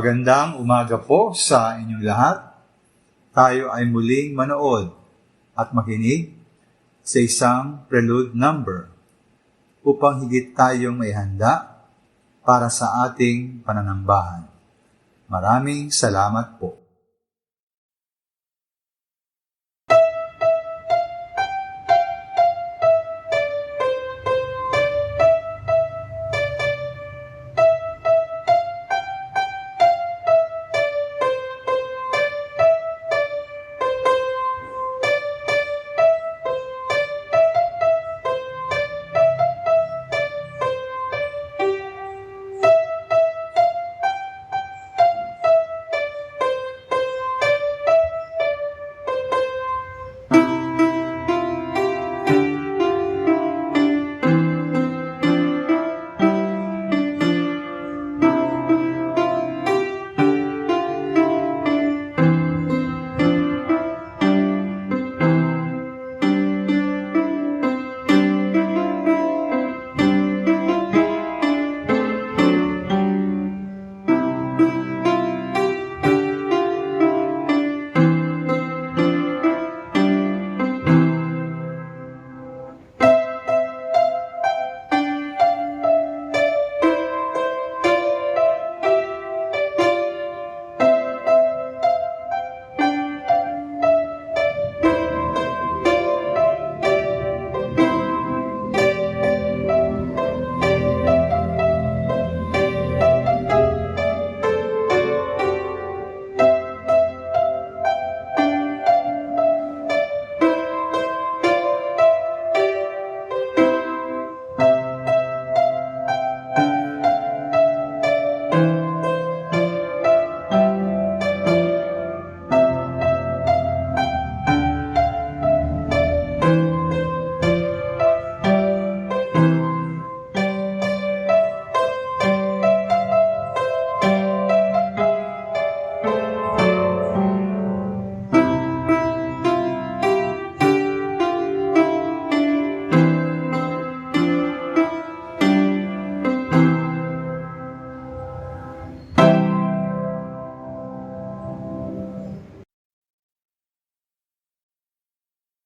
Magandang umaga po sa inyong lahat. Tayo ay muling manood at makinig sa isang prelude number upang higit tayong may handa para sa ating pananambahan. Maraming salamat po.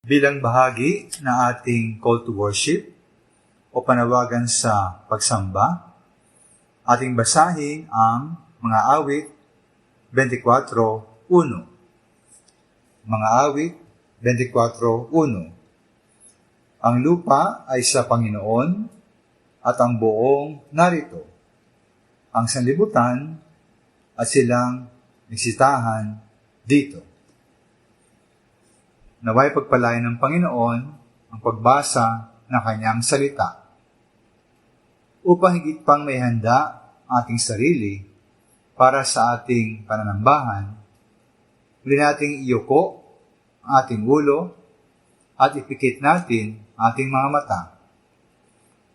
Bilang bahagi ng ating call to worship o panawagan sa pagsamba, ating basahin ang mga awit 24:1. Mga awit 24:1. Ang lupa ay sa Panginoon at ang buong narito, ang sanlibutan at silang nagsitahan dito. Naway pagpalain ng Panginoon ang pagbasa ng kanyang salita. Upang higit pang may handa ating sarili para sa ating pananambahan, huli nating iyuko ang ating ulo at ipikit natin ating mga mata.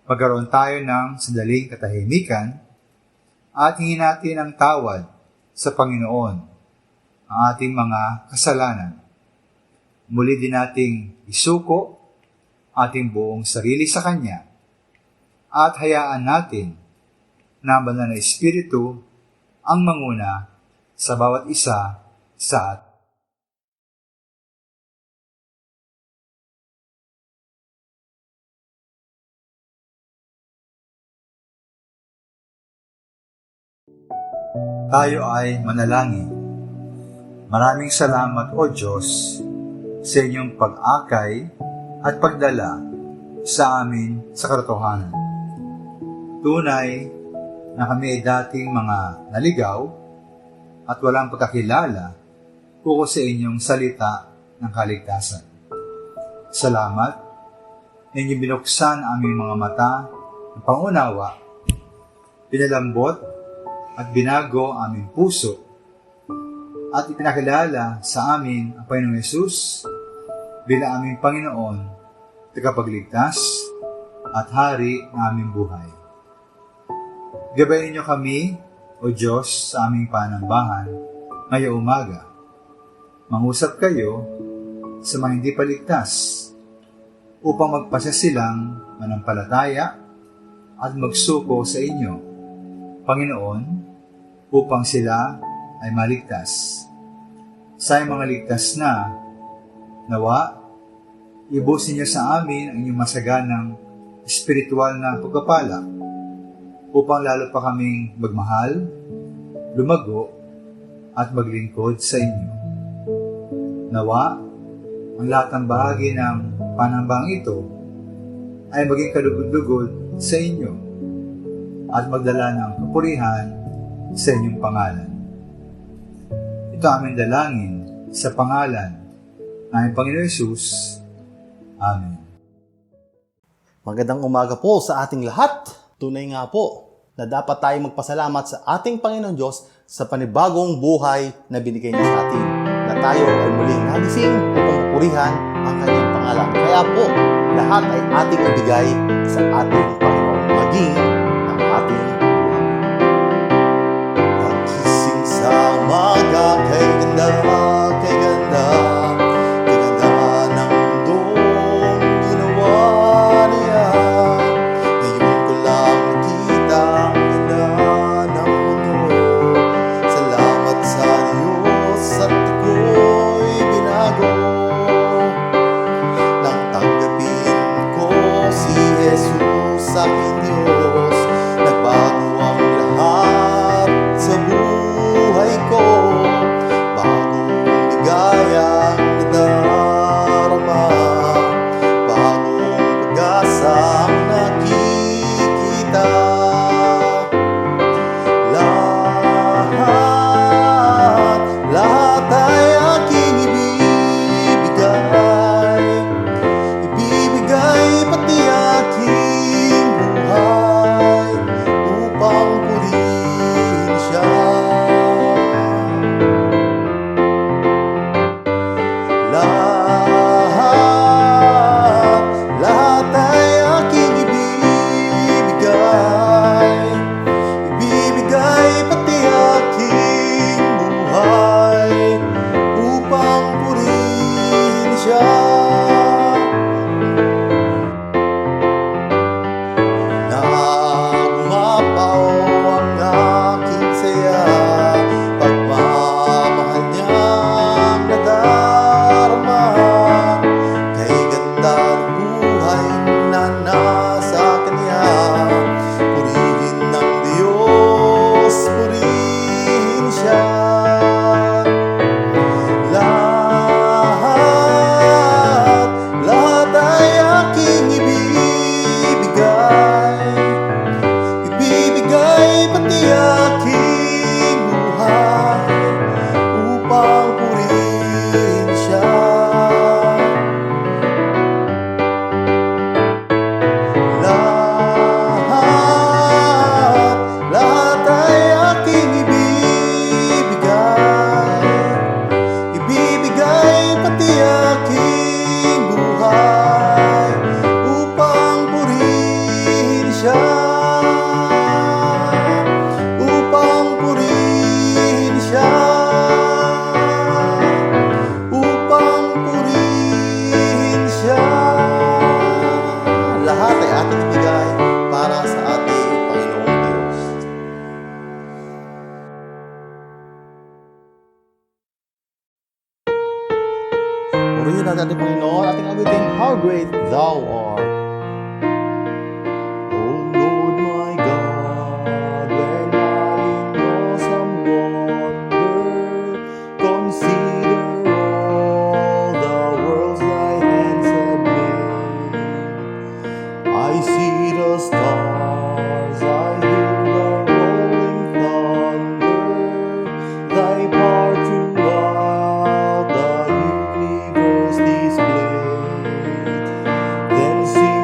Magkaroon tayo ng sandaling katahimikan at hingin natin ang tawad sa Panginoon ang ating mga kasalanan. Muli din nating isuko ating buong sarili sa Kanya at hayaan natin na ang banal na Espiritu ang manguna sa bawat isa sa atin. Tayo ay manalangin. Maraming salamat, O Diyos, sa inyong pag-akay at pagdala sa amin sa katotohanan. Tunay na kami ay dating mga naligaw at walang pagkakilala kuko sa inyong salita ng kaligtasan. Salamat na inyong binuksan aming mga mata ng pangunawa, pinalambot at binago aming puso at ipinakilala sa amin ang Panginoong Hesus bilang aming Panginoon, tagapagligtas at Hari ng aming buhay. Gabayan niyo kami, O Diyos, sa aming panambahan ngayong umaga. Mangusap kayo sa mga hindi paligtas upang magpasya silang manampalataya at magsuko sa inyo, Panginoon, upang sila ay maligtas. Sa mga ligtas na, nawa, ibusin niyo sa amin ang inyong masaganang espiritual na pagpapala upang lalo pa kaming magmahal, lumago, at maglingkod sa inyo. Nawa, ang lahat ng bahagi ng panambang ito ay maging kalugod-lugod sa inyo at magdala ng kapurihan sa inyong pangalan. Ito aming dalangin sa pangalan ng Panginoon Hesus. Amen. Magandang umaga po sa ating lahat. Tunay nga po na dapat tayo magpasalamat sa ating Panginoon Diyos sa panibagong buhay na binigay niya sa atin, na tayo ay muling nagising upang mapurihan ang kanyang pangalan. Kaya po, lahat ay ating ibigay sa ating Panginoon, maging ang ating buhay. Nagising sa umaga, kay ganda ng mundong ginawa niya. Ngayon ko lang nakita ang ganda ng mundo. Salamat sa Diyos at ako'y binago. Nang tanggapin ko si Jesus sa aking Diyos, nagbago ang lahat sa buhay ko. Bagong ligayang nadarama, bagong pag-asa ang nakikita. Lahat ay aking ibibigay pati aking buhay upang purihin siya. Lahat ay aking ibibigay pati aking buhay upang purihin siya. Nagumapaw ang aking saya, pagmamahal niyang nadarama. Kay ganda ng buhay na nasa Kanya, purihin ng Diyos, purihin siya. Lahat ay aking ibibigay pati aking buhay upang purihin siya. Lahat ay aking ibibigay pati aking buhay upang purihin siya. Upang purihin siya. Upang purihin siya. Lahat ay ating ibigay para sa ating Panginoong Diyos. Purihin natin ating Panginoon, ating awitin, How Great Thou Art. Oh Lord my God, when I in awesome wonder consider all the worlds thy hands have made, I see the stars, I hear the rolling thunder, thy power throughout the universe displayed. Then see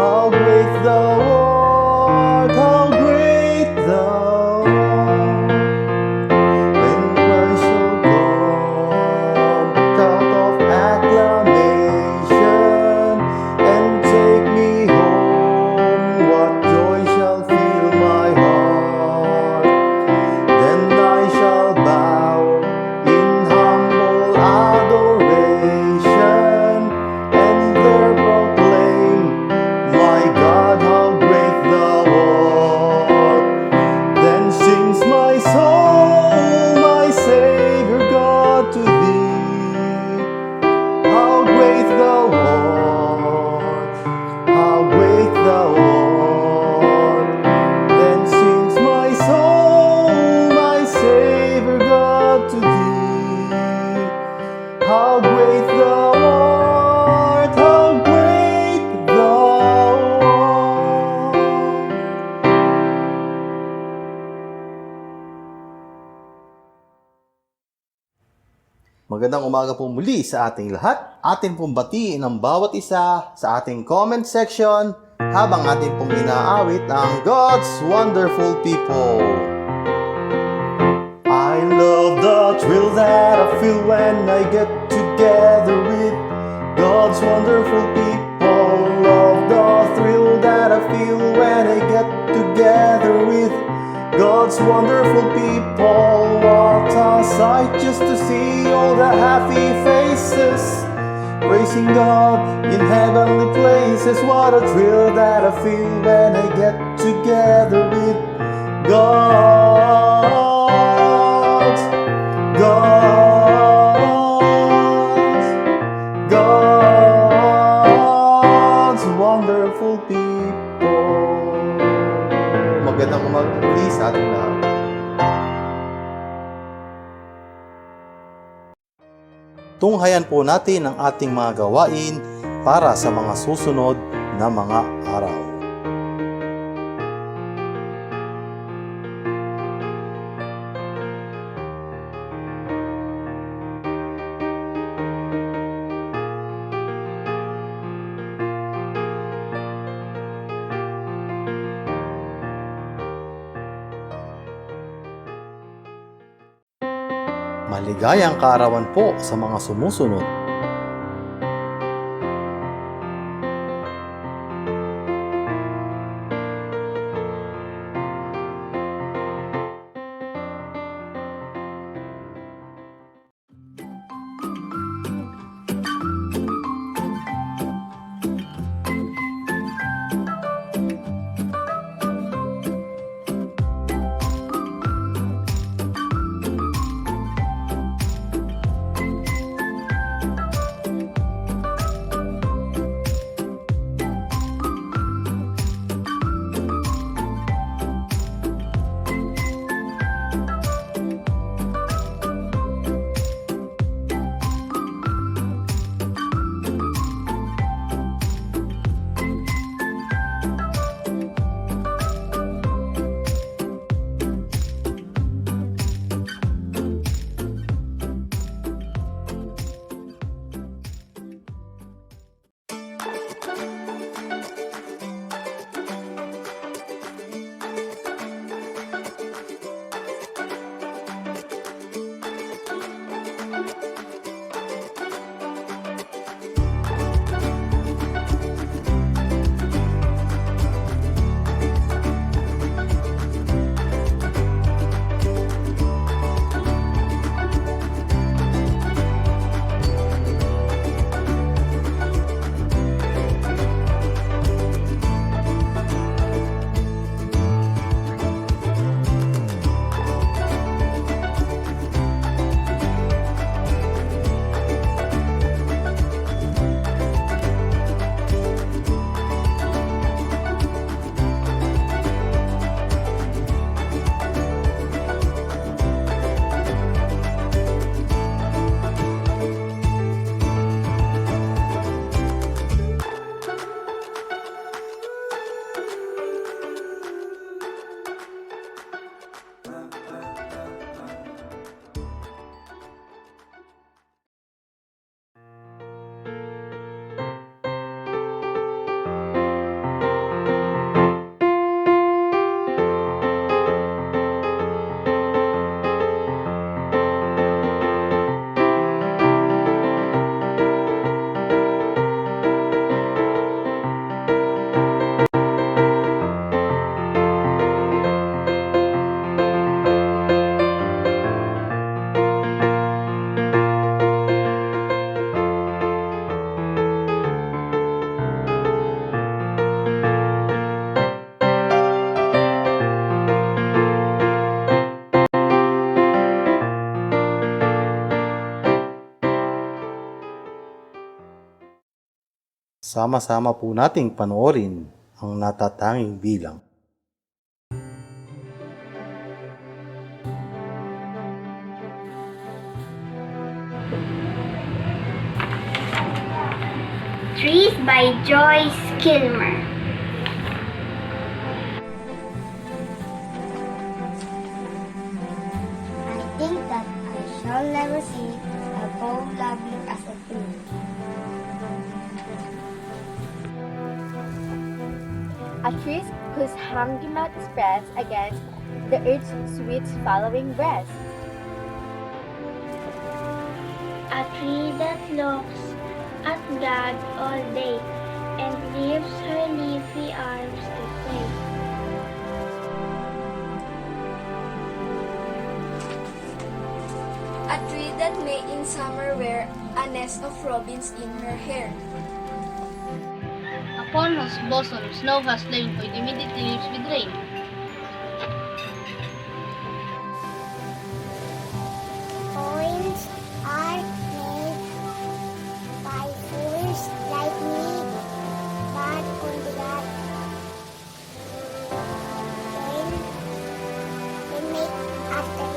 How great thou art, how great thou art. When Christ shall come, shout of acclamation, and take me home, what joy shall fill my heart. Then I shall bow in humble adoration, and there proclaim, my God, how great thou art. Then sings my soul, my Savior God, to thee. How great thou art, how great thou art. Then sings my soul, my Savior God, to thee. How great thou art, how great thou art. Magandang umaga po muli sa ating lahat. Atin pong batiin ang bawat isa sa ating comment section habang atin pong inaawit ang God's Wonderful People. I love the thrill that I feel when I get together with God's wonderful people. Love the thrill that I feel when I get together with God's wonderful people. What a sight just to see all the happy faces, praising God in heavenly places. What a thrill that I feel when I get together with God's wonderful people. Magandang umaga muli sa ating lahat. Tunghayan po natin ang ating mga gawain para sa mga susunod na mga araw. Maligayang kaarawan po sa mga sumusunod. Sama-sama po nating panoorin ang natatanging bilang. Trees by Joyce Kilmer. I think that I shall never see a bow lovely as a tree. A tree whose hungry mouth is pressed against the earth's sweet following breast. A tree that looks at God all day and leaves her leafy arms to play. A tree that may in summer wear a nest of robins in her hair. Upon whose bosom snow has lain for immediately leaves with rain. Poems are made by fools like me, but on the God, when they make after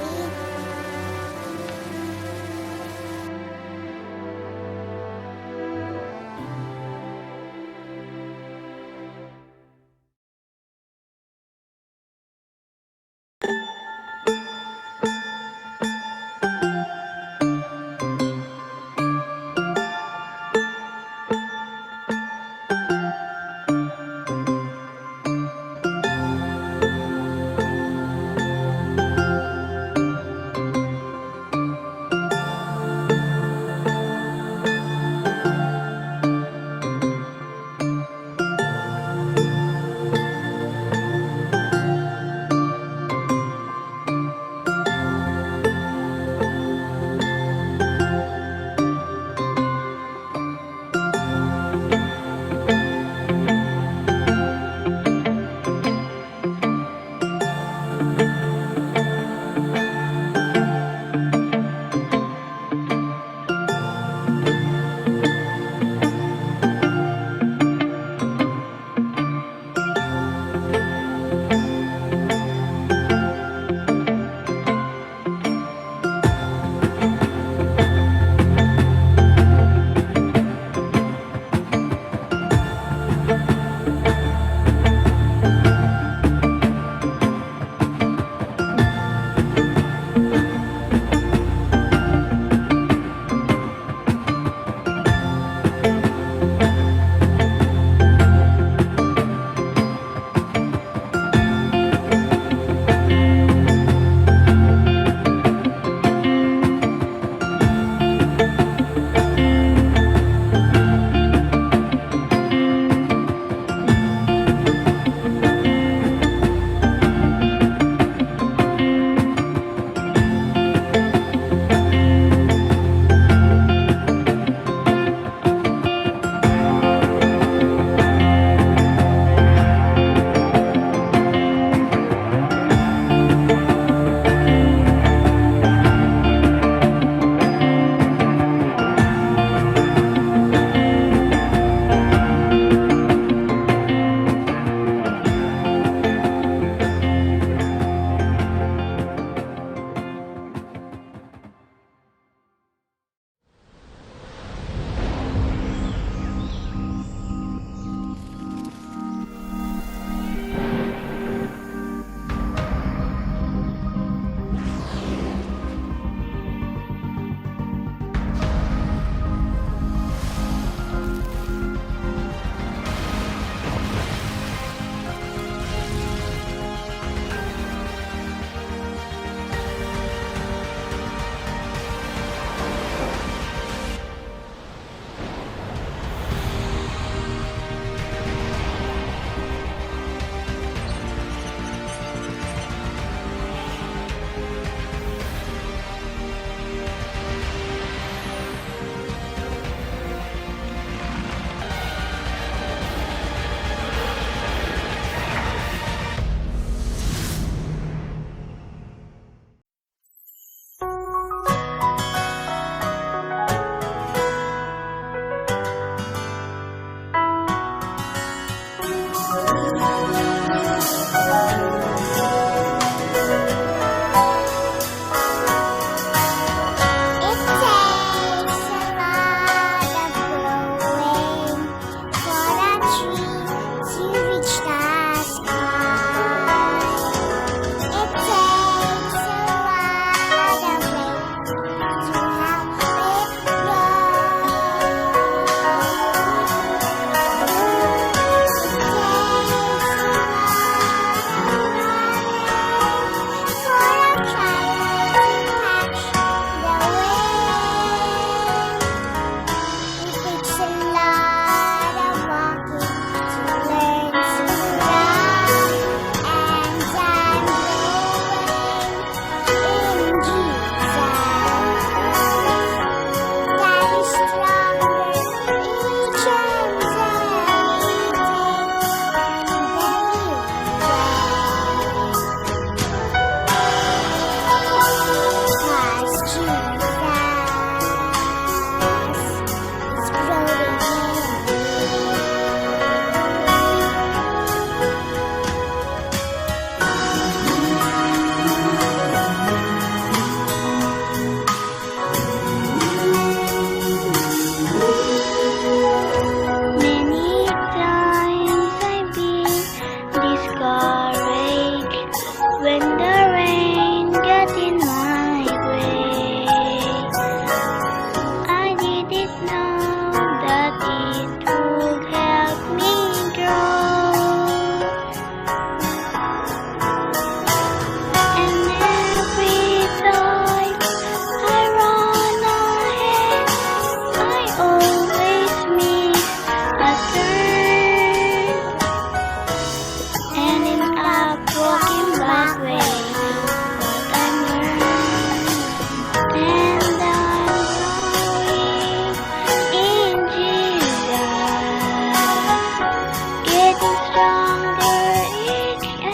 stronger each and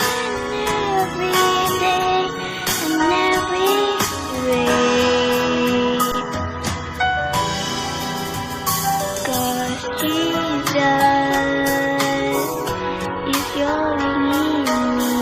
every day and every way. 'Cause Jesus is growing in me.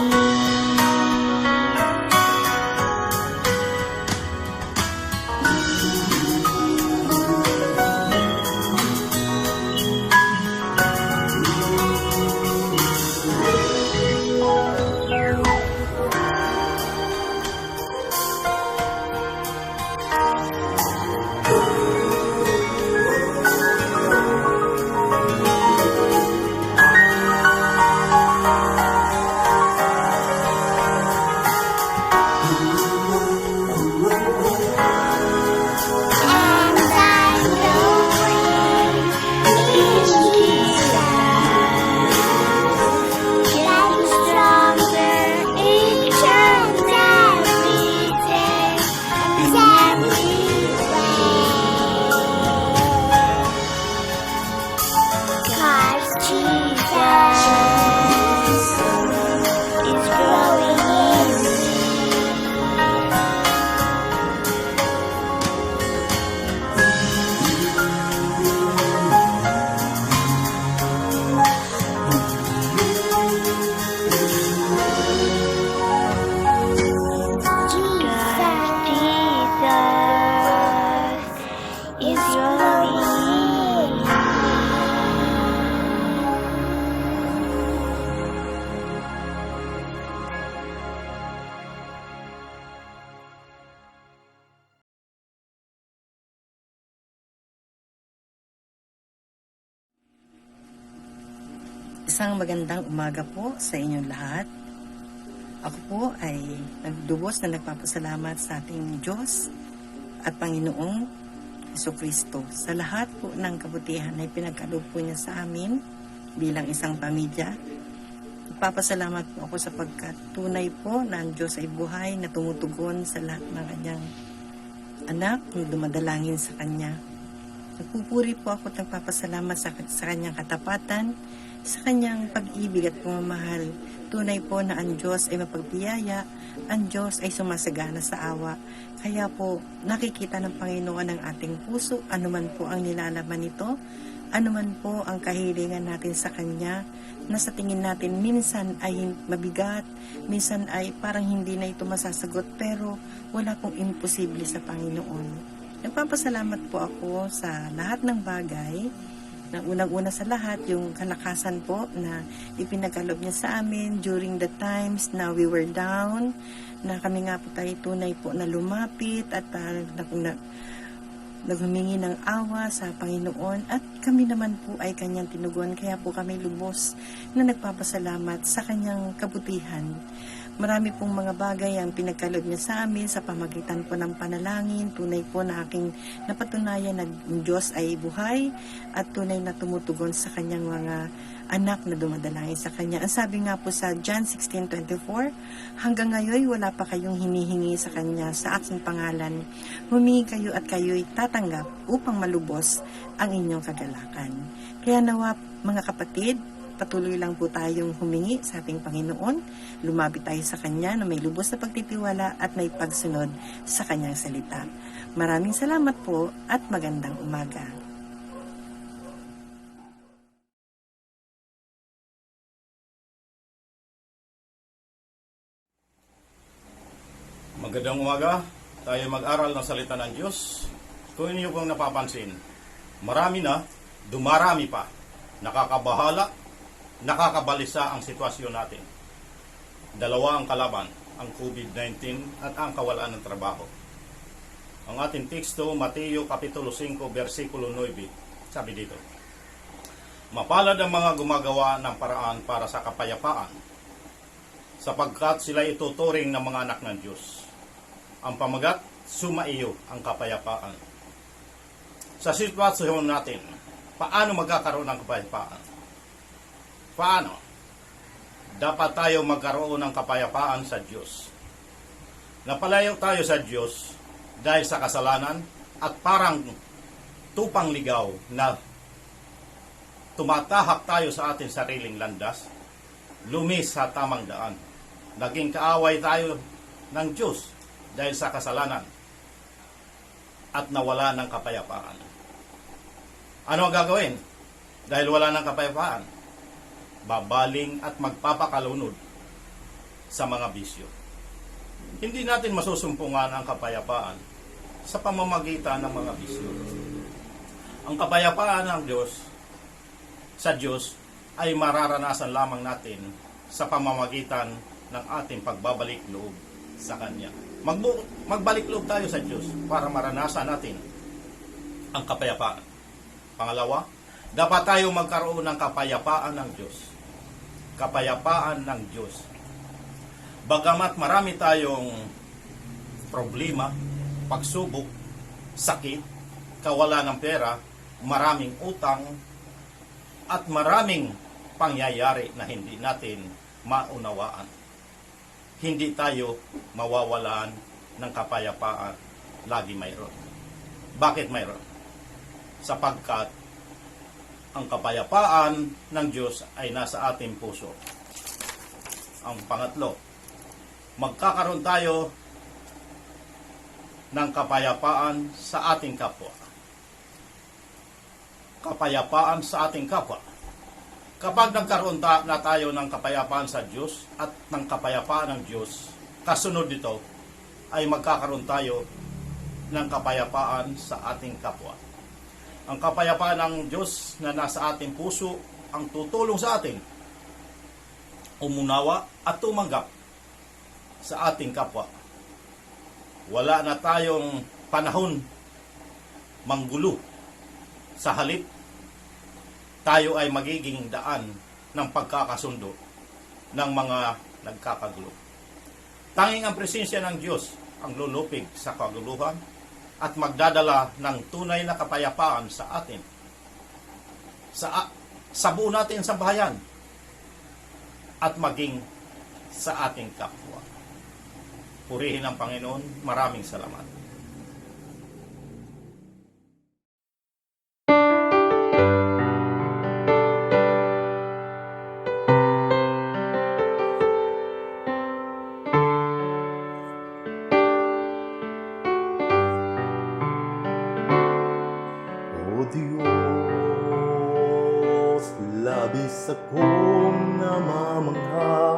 Isang magandang umaga po sa inyong lahat. Ako po ay nagdubos na nagpapasalamat sa ating Diyos at Panginoong Jesucristo sa lahat po ng kabutihan na pinagkaloob po niya sa amin bilang isang pamilya. Nagpapasalamat po ako sapagkat tunay po na ang Diyos ay buhay na tumutugon sa lahat ng kanyang anak na dumadalangin sa Kanya. Nagpupuri po ako at nagpapasalamat sa Kanyang katapatan, sa Kanyang pag-ibig at pamamahal. Tunay po na ang Diyos ay mapagbiyaya, ang Diyos ay sumasagana sa awa. Kaya po nakikita ng Panginoon ang ating puso, anuman po ang nilalaman nito, anuman po ang kahilingan natin sa Kanya, na sa tingin natin minsan ay mabigat, minsan ay parang hindi na ito masasagot, pero wala pong imposible sa Panginoon. Nagpapasalamat po ako sa lahat ng bagay. Na unang-una sa lahat, yung kalakasan po na ipinagkaloob niya sa amin during the times na we were down, na kami nga po tayo tunay po na lumapit at naghumingi ng awa sa Panginoon, at kami naman po ay Kanyang tinugon. Kaya po kami lubos na nagpapasalamat sa Kanyang kabutihan. Marami pong mga bagay ang pinagkaloob niya sa amin sa pamagitan po ng panalangin. Tunay po na aking napatunayan na Diyos ay buhay at tunay na tumutugon sa Kanyang mga anak na dumadalangin sa Kanya. Ang sabi nga po sa John 16:24, hanggang ngayon wala pa kayong hinihingi sa Kanya sa aking pangalan. Humingi kayo at kayo'y tatanggap upang malubos ang inyong kagalakan. Kaya nawa mga kapatid, patuloy lang po tayong humingi sa ating Panginoon. Lumapit tayo sa Kanya na may lubos na pagtitiwala at may pagsunod sa Kanyang salita. Maraming salamat po at magandang umaga. Magandang umaga. Tayo mag-aral ng salita ng Diyos. Kung inyo pong napapansin, marami na, dumarami pa, nakakabahala, nakakabalisa ang sitwasyon natin. Dalawa ang kalaban, ang COVID-19 at ang kawalan ng trabaho. Ang ating teksto, Mateo Kapitulo 5, versikulo 9, sabi dito, mapalad ang mga gumagawa ng paraan para sa kapayapaan, sapagkat sila ituturing ng mga anak ng Diyos. Ang pamagat, sumaiyo ang kapayapaan. Sa sitwasyon natin, paano magkakaroon ng kapayapaan? Paano? Dapat tayo magkaroon ng kapayapaan sa Diyos. Napalayo tayo sa Diyos dahil sa kasalanan at parang tupang ligaw na tumatahak tayo sa ating sariling landas lumis sa tamang daan. Naging kaaway tayo ng Diyos dahil sa kasalanan at nawala ng kapayapaan. Ano ang gagawin? Dahil wala ng kapayapaan, babaling at magpapakalunod sa mga bisyo. Hindi natin masusumpungan ang kapayapaan sa pamamagitan ng mga bisyo. Ang kapayapaan ng Diyos, sa Diyos, ay mararanasan lamang natin sa pamamagitan ng ating pagbabalik loob sa Kanya. Magbalik loob tayo sa Diyos para maranasan natin ang kapayapaan. Pangalawa, dapat tayo magkaroon ng kapayapaan ng Diyos. Kapayapaan ng Diyos. Bagamat marami tayong problema, pagsubok, sakit, kawalan ng pera, maraming utang, at maraming pangyayari na hindi natin maunawaan. Hindi tayo mawawalan ng kapayapaan. Lagi mayroon. Bakit mayroon? Sapagkat ang kapayapaan ng Diyos ay nasa ating puso. Ang pangatlo, magkakaroon tayo ng kapayapaan sa ating kapwa. Kapayapaan sa ating kapwa. Kapag nagkaroon na tayo ng kapayapaan sa Diyos at ng kapayapaan ng Diyos, kasunod dito ay magkakaroon tayo ng kapayapaan sa ating kapwa. Ang kapayapaan ng Diyos na nasa ating puso ang tutulong sa atin umunawa at tumanggap sa ating kapwa. Wala na tayong panahon manggulo. Sa halip, tayo ay magiging daan ng pagkakasundo ng mga nagkakagulo. Tanging ang presensya ng Diyos ang lulupig sa kaguluhan at magdadala ng tunay na kapayapaan sa atin. Sa buo natin sa bahayan at maging sa ating kapwa. Purihin ang Panginoon. Maraming salamat. O Diyos, labis akong namamangha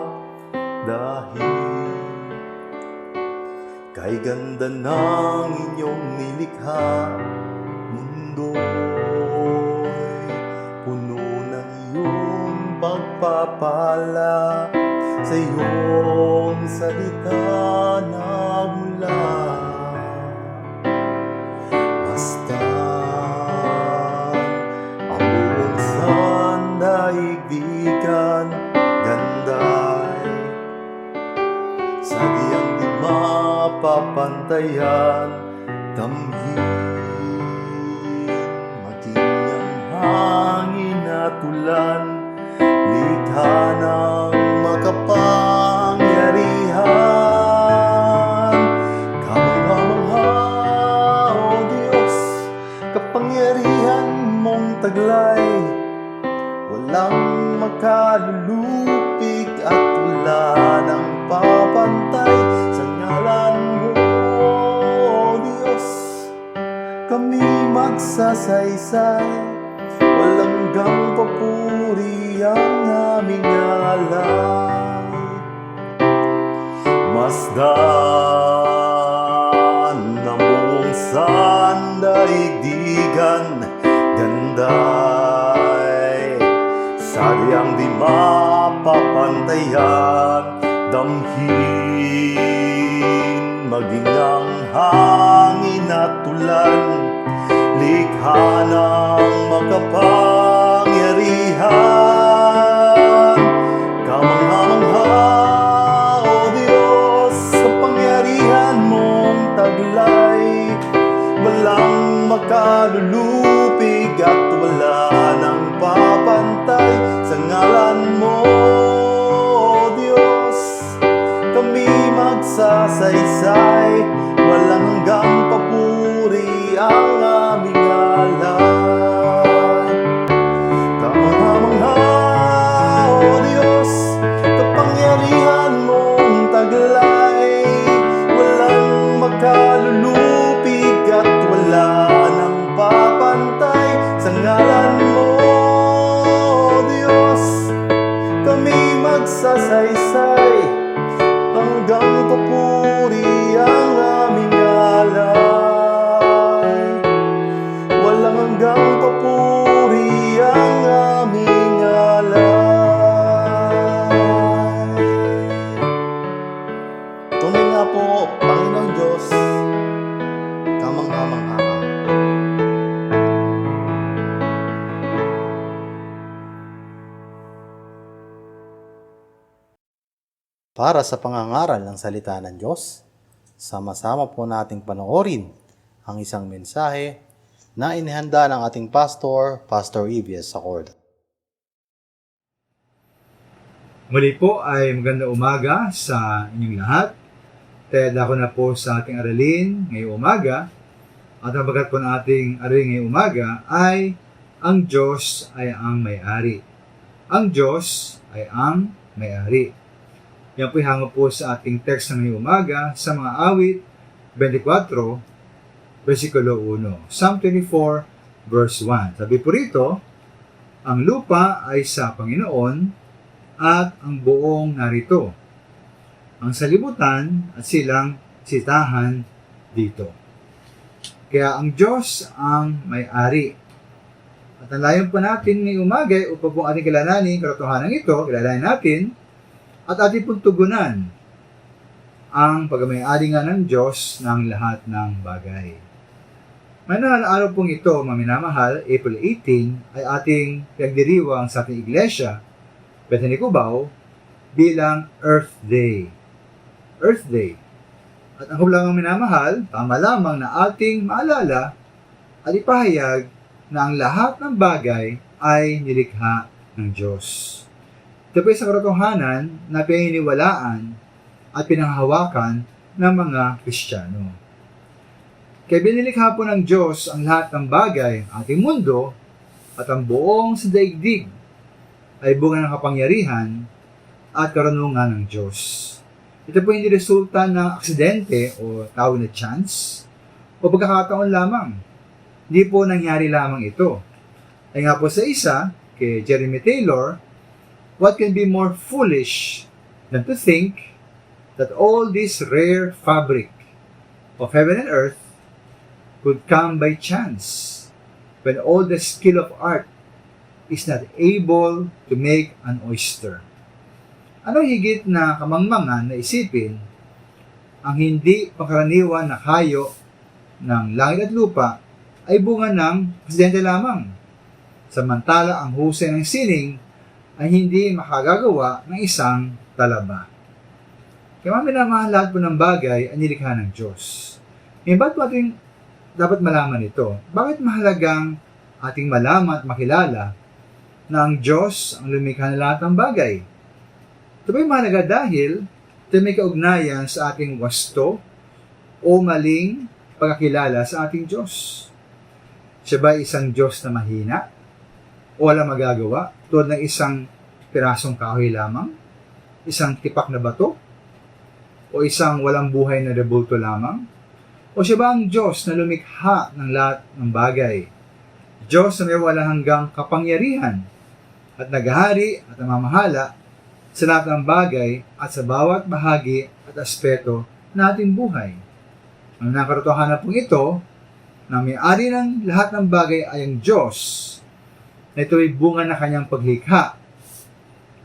dahil kay ganda ng inyong nilikha. Mundo'y puno ng iyong pagpapala, sa iyong salita nagmula. Basta ang buong sandaigdigan ganday, sa diyang di mapapantayan, damhin maging ang hangin at ulan, likha ng makapangyarihan. Kamangha-mangha, O Diyos, kapangyarihan mong taglay, walang makalulupig at wala ng papantay. Sa ngalan mo, O Diyos, kami magsasaysay, walang hanggang papuri ang aming alay. Masdan ng buong sandaigdigan, ganday, sadyang di mapapantayan, damhin maging ang hangin at ulan, likha ng makapangyarihan. Kamangha-mangha, O Diyos, kapangyarihan mong taglay, walang makalulupig at wala ng papantay. Sa ngalan mo, O Diyos, kami magsasaysay, walang hanggang papuri ang aming alay. para sa pangangaral ng salita ng Diyos. Sama-sama po nating panoorin ang isang mensahe na inihanda ng ating pastor, Pastor EBS Sacorda. Muli po ay magandang umaga sa inyong lahat. Tayad ako na po sa ating aralin ngayong umaga. At ang bagat po ng ating aralin ngayong umaga ay ang Diyos ay ang may-ari. Ang Diyos ay ang may-ari. Yan po hango po sa ating text ng ngayong umaga sa mga awit 24, versikulo 1. Psalm 24, verse 1. Sabi po rito, ang lupa ay sa Panginoon at ang buong narito. Ang salibutan at silang sitahan dito. Kaya ang Diyos ang may-ari. At ang layon po natin ngayong umaga upang po ating kilalanin, katotohanan ito, kilalanin natin, at ating pong tugunan ang pagmay-ari nga ng Diyos ng lahat ng bagay. Manahal araw pong ito, mga minamahal, April 18, ay ating pinagdiriwang sa ating iglesia, Bethany Cubao, bilang Earth Day. Earth Day. At ang hulang minamahal, tama lamang na ating maalala at ipahayag na ang lahat ng bagay ay nilikha ng Diyos. Ito po sa katotohanan na pininiwalaan at pinanghahawakan ng mga Kristiyano. Kaya binilikha po ng Diyos ang lahat ng bagay, ating mundo, at ang buong sa daigdig ay bunga ng kapangyarihan at karunungan ng Diyos. Ito po hindi resulta ng aksidente o tawag na chance o pagkakataon lamang. Hindi po nangyari lamang ito. Ay nga po sa isa, kay Jeremy Taylor, what can be more foolish than to think that all this rare fabric of heaven and earth could come by chance when all the skill of art is not able to make an oyster. Ano higit na kamangmangan na isipin ang hindi pangkaraniwan na hayo ng langit at lupa ay bunga ng aksidente lamang, samantala ang husay ng sining ay hindi makagagawa ng isang talaba. Kaya minamahal lahat po ng bagay ay nilikha ng Diyos. Ngayon, ba't po ating dapat malaman ito? Bakit mahalagang ating malaman at makilala na ang Diyos ang lumikha ng lahat ng bagay? Ito ba yung mahalaga dahil ito may kaugnayan sa ating wasto o maling pagkakilala sa ating Diyos. Siya ba isang Diyos na mahina o walang magagawa tulad ng isang pirasong kahoy lamang, isang tipak na bato, o isang walang buhay na rebulto lamang? O siya ba ang Diyos na lumikha ng lahat ng bagay? Diyos na may walang hanggang kapangyarihan at naghahari at namamahala sa lahat ng bagay at sa bawat bahagi at aspeto ng ating buhay. Ang nakatotohanan pong ito, na may-ari ng lahat ng bagay ay ang Diyos, na ito ay bunga na kanyang paglikha,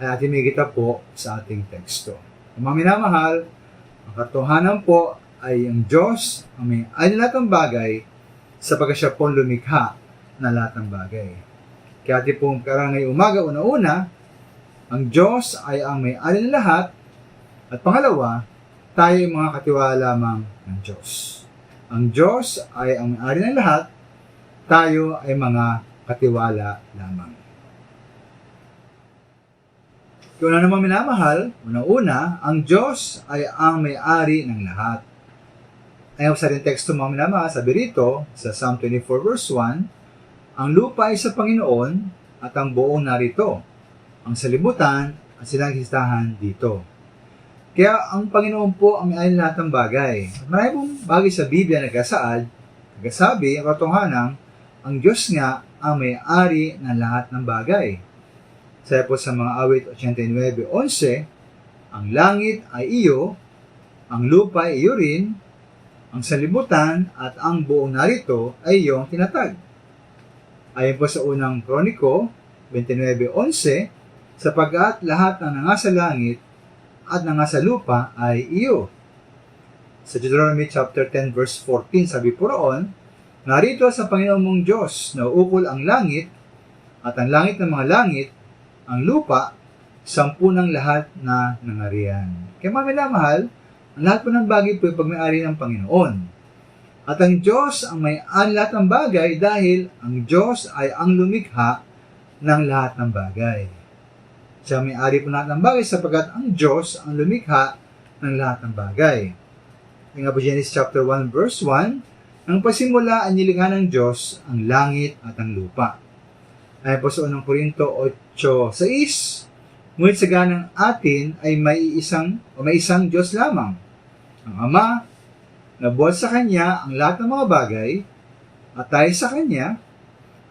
ay ating makikita po sa ating teksto. Ang mga minamahal, ang katotohanan po ay ang Diyos ang may-ari ng lahat ng bagay sapagkat siya po lumikha na lahat ng bagay. Kaya ating pong karangay umaga, una-una, ang Diyos ay ang may-ari ng lahat, at pangalawa, tayo ay mga katiwala lamang ng Diyos. Ang Diyos ay ang may-ari ng lahat, tayo ay mga katiwala lamang. Kung ano naman minamahal, una-una, ang Diyos ay ang may-ari ng lahat. Ayaw sa rin teksto mga minamahal, sabi rito sa Psalm 24 verse 1, ang lupa ay sa Panginoon at ang buong narito, ang salibutan at silang listahan dito. Kaya ang Panginoon po ang may-ari ng lahat ng bagay. At marami pong bagay sa Biblia na nagsasabi ang katotohanan, ang Diyos nga ang may-ari ng lahat ng bagay. Sabi po sa mga awit 89:11, ang langit ay iyo, ang lupa ay iyo rin, ang salibutan at ang buong narito ay iyong tinatag. Ayon po sa unang Kroniko 29:11, sapagkat lahat ng nangasa langit at nangasa lupa ay iyo. Sa Deuteronomy chapter 10 verse 14, sabi po roon, narito sa Panginoon mong Diyos na uukol ang langit at ang langit ng mga langit, ang lupa 10 ng lahat na nangarian. Kaya mga minamahal, ang lahat po ng bagay po ay pag-may-ari ng Panginoon. At ang Diyos ang may-ari lahat ng bagay dahil ang Diyos ay ang lumikha ng lahat ng bagay. Siya may-ari po lahat ng bagay sapagkat ang Diyos ang lumikha ng lahat ng bagay. Yung nga po Genesis chapter 1 verse 1, ang pasimula ang nilikha ng Diyos ang langit at ang lupa. Ayon po sa 1 Korinto 8:6, ngunit sa ganang atin ay may isang Diyos lamang, ang Ama, na buhat sa Kanya ang lahat ng mga bagay, at tayo sa Kanya,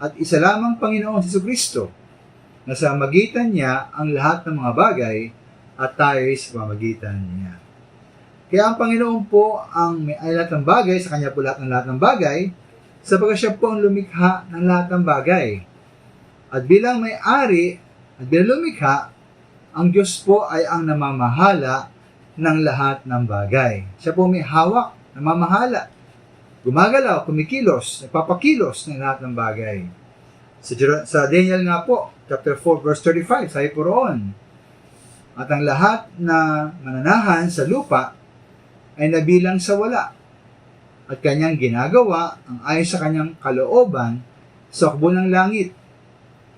at isa lamang Panginoong Jesucristo, na sa magitan niya ang lahat ng mga bagay, at tayo sa pamagitan niya. Kaya ang Panginoon po ang may-ari lahat ng bagay, sa Kanya po lahat ng bagay, sapagkat siya po ang lumikha ng lahat ng bagay. At bilang may-ari, at bilang lumikha, ang Diyos po ay ang namamahala ng lahat ng bagay. Siya po may hawak, namamahala, gumagalaw, kumikilos, nagpapakilos ng lahat ng bagay. Sa Daniel nga po, chapter 4, verse 35, sabi po roon, at ang lahat na mananahan sa lupa ay nabilang sa wala, at kanyang ginagawa ang ayon sa kanyang kalooban sa hukbo ng langit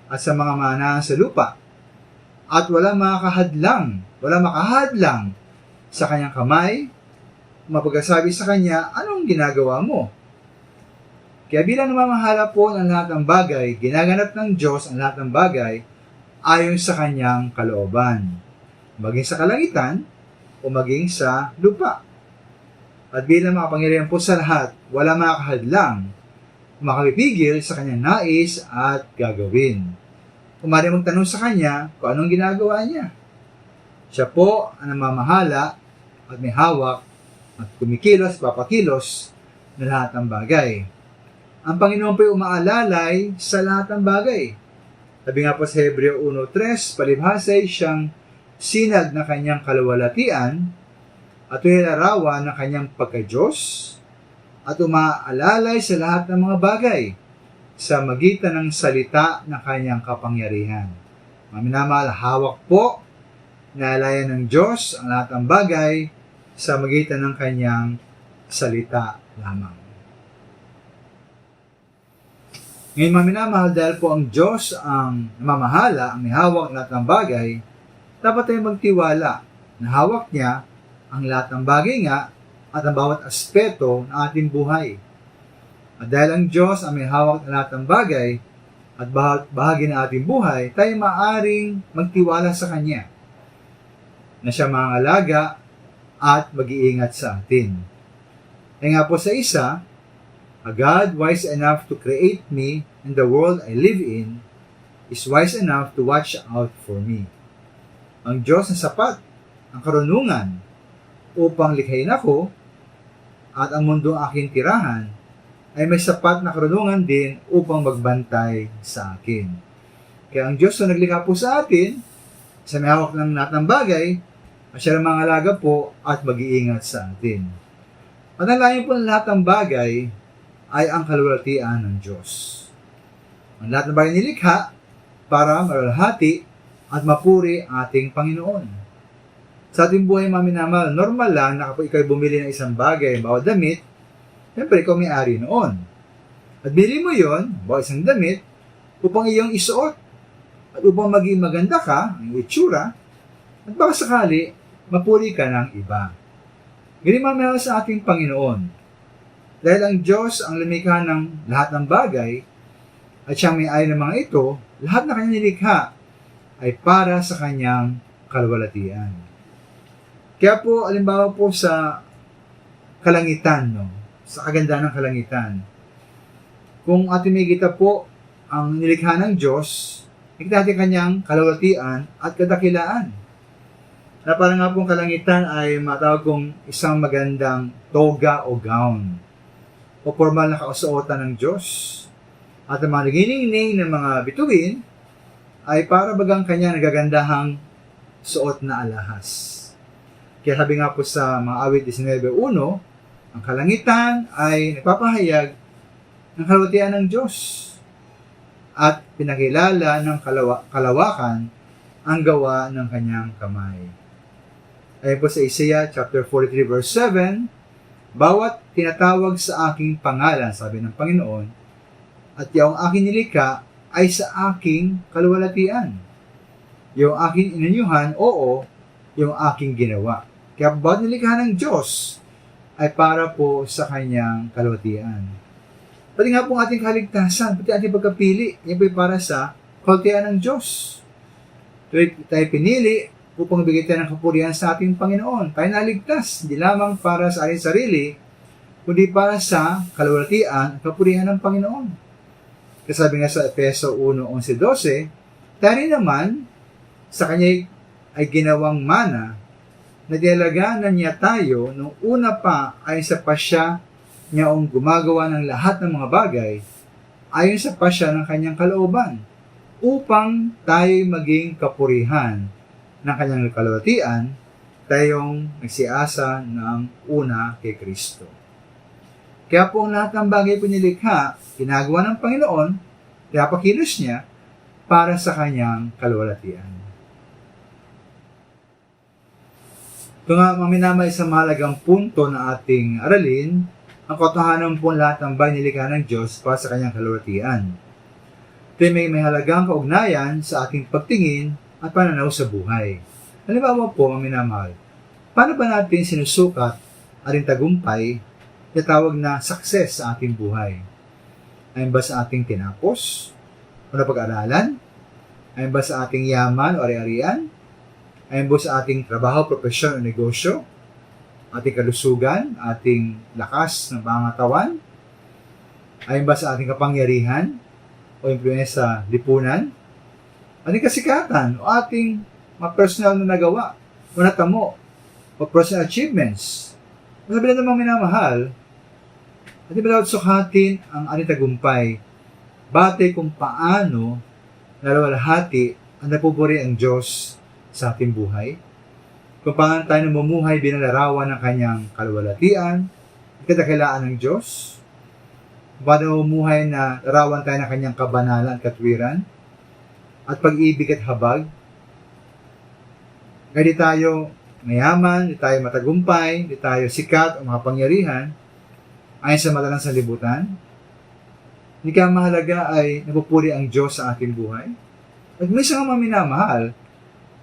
at sa mga mananahan sa lupa, at wala makahadlang sa kanyang kamay, mapagsasabi sa kanya, anong ginagawa mo? Kaya bilang namamahala po ng lahat ng bagay, ginaganap ng Diyos ang lahat ng bagay ayon sa kanyang kalooban, maging sa kalangitan o maging sa lupa. At bilang makapangyarihan po sa lahat, wala makakahadlang, makapipigil sa kanyang nais at gagawin. Kumari magtanong sa kanya kung anong ginagawa niya. Siya po ang namamahala at may hawak at kumikilos, papakilos na lahat ng bagay. Ang Panginoon po ay umaalalay sa lahat ng bagay. Sabi nga po sa Hebreo 1:3, palibhasa ay siyang sinag na kanyang kaluwalhatian at larawan ng kanyang pagka-Diyos at umaalalay sa lahat ng mga bagay sa magitan ng salita ng kanyang kapangyarihan. Mga minamahal, hawak po na alayan ng Diyos ang lahat ng bagay sa magitan ng kanyang salita lamang. Ngayon mga minamahal, dahil po ang Diyos ang namamahala, ang may hawak ng lahat ng bagay, dapat tayong magtiwala na hawak niya ang lahat ng bagay nga at ang bawat aspeto ng ating buhay. At dahil ang Diyos ang may hawak ng lahat ng bagay at bahagi ng ating buhay, tayo maaaring magtiwala sa Kanya na siya mangalaga at mag-iingat sa atin. E nga po sa isa, a God wise enough to create me and the world I live in is wise enough to watch out for me. Ang Diyos na sapat, ang karunungan upang likhain ako at ang mundong aking tirahan ay may sapat na karunungan din upang magbantay sa akin. Kaya ang Diyos na naglikha po sa atin, sa may hawak ng lahat ng bagay, at siya ang mangalaga po at mag-iingat sa atin. At ang layo po ng lahat ng bagay ay ang kaluwalhatian ng Diyos. Ang lahat ng bagay nilikha para maluwalhati at mapuri ang ating Panginoon. Sa ating buhay mga minamahal, normal lang na kapag ikaw bumili ng isang bagay, bawa damit, siyempre ikaw may-ari noon. At bili mo yon, bawa isang damit, upang iyong isuot. At upang maging maganda ka, ang itsura, at baka sakali, mapuri ka ng iba. Ganyan mga minamahal sa ating Panginoon. Dahil ang Diyos ang lumikha ng lahat ng bagay, at siyang may-ari ng mga ito, lahat na kanyang nilikha ay para sa kanyang kaluwalhatian. Kaya po, alimbawa po sa kalangitan, sa kagandahan ng kalangitan. Kung ating makikita po ang nilikha ng Diyos, nakita natin kanyang kaluwalhatian at kadakilaan. Na parang nga pong kalangitan ay matawag kong isang magandang toga o gown o formal na kausuotan ng Diyos. At ang mga naginingning ng mga bituin ay para bagang kanya nagagandahang suot na alahas. Kaya sabi nga po sa mga awit 19:1, ang kalangitan ay nagpapahayag ng kaluwalhatian ng Diyos at pinakilala ng kalawakan ang gawa ng kanyang kamay. Ayon po sa Isaiah chapter 43 verse 7, bawat tinatawag sa aking pangalan, sabi ng Panginoon, at yung aking nilikha ay sa aking kaluwalhatian. Yung aking inanyuhan, oo, yung aking ginawa. Kaya bawat nilikha ng Diyos ay para po sa kanyang kaluwalhatian. Pati nga po ang ating kaligtasan, pati ating pagkapili, yan po ay para sa kaluwalhatian ng Diyos. Tayo pinili upang bigyan tayo ng kapurihan sa ating Panginoon. Tayo naligtas, hindi lamang para sa ating sarili, kundi para sa kaluwalhatian at kapurihan ng Panginoon. Kasabi nga sa Efeso 1:11-12, tayo rin naman sa Kanya ay ginawang mana na dinalaganan niya tayo nung una pa ay sa pasya niyaong gumagawa ng lahat ng mga bagay ayon sa pasya ng Kanyang kalooban, upang tayo maging kapurihan ng Kanyang kaluwalhatian, tayong nagsiasa ng una kay Kristo. Kaya po ang lahat ng bagay po nilikha, ginagawa ng Panginoon, pinapakilos niya para sa Kanyang kaluwalhatian. Ito nga, maminamay sa mahalagang punto na ating aralin, ang katotohanan po lahat ng bagay nilikha ng Diyos para sa Kanyang kaluwalhatian. Ito may halagang kaugnayan sa ating pagtingin at pananaw sa buhay. Halimbawa po, mga minamahal, paano ba natin sinusukat ating tagumpay na tawag na success sa ating buhay? Ayon ba sa ating tinapos o napag-aralan? Ayon ba sa ating yaman o ari-arian? Ayon ba sa ating trabaho, profesyon o negosyo? Ating kalusugan, ating lakas ng pangatawan? Ayon ba sa ating kapangyarihan o impluwensya sa lipunan, ating kasikatan o ating mga personal na nagawa o natamo o personal achievements. Sabi na namang minamahal, ating dapat sukatin ang ating tagumpay batay kung paano naluwalhati ang napupuri ang Diyos sa ating buhay, kung paano tayo namumuhay bilang larawan ng Kanyang kaluwalhatian at kadakilaan ng Diyos, paano namumuhay na larawan tayo ng Kanyang kabanalan at katwiran, at pag-ibig at habag. Kaya di tayo mayaman, di tayo matagumpay, di tayo sikat o makapangyarihan, ayon sa mata ng sanlibutan. Hindi kaya mahalaga ay napupuri ang Diyos sa ating buhay. At may isang maminamahal,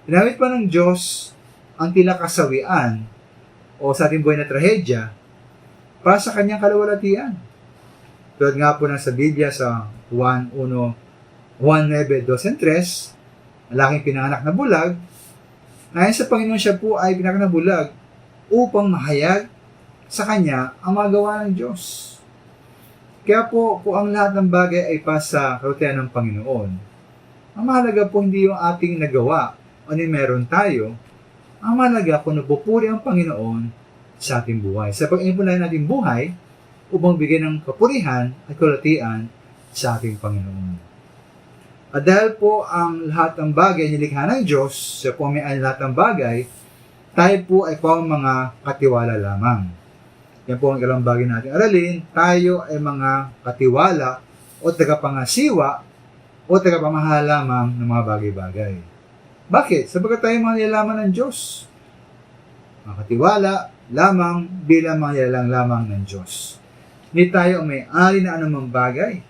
ginamit pa ng Diyos ang tila kasawian o sa ating buhay na trahedya para sa Kanyang kaluwalhatian. Tulad nga po ng sa Biblia sa Juan 9:2-3, ang laking pinanganak na bulag, ayon sa Panginoon siya po ay pinanganak na bulag upang mahayag sa Kanya ang magawa ng Diyos. Kaya po, kung ang lahat ng bagay ay pa sa kaluwalhatian ng Panginoon, ang mahalaga po hindi yung ating nagawa o ni meron tayo, ang mahalaga kung napupuri ang Panginoon sa ating buhay. Sa pag-ipunan natin buhay, upang bigyan ng kapurihan at kaluwalhatian sa ating Panginoon. At dahil po ang lahat ng bagay nilikha ng Diyos, siya po may lahat ng bagay, tayo po ay pang mga katiwala lamang. Yan po ang ilang bagay natin aralin, tayo ay mga katiwala o tagapangasiwa o tagapamahal lamang ng mga bagay-bagay. Bakit? Sapagkat tayo mga nilalaman ng Diyos. Mga katiwala lamang bilang mga nilalang lamang ng Diyos. Hindi tayo may-ari na anumang bagay.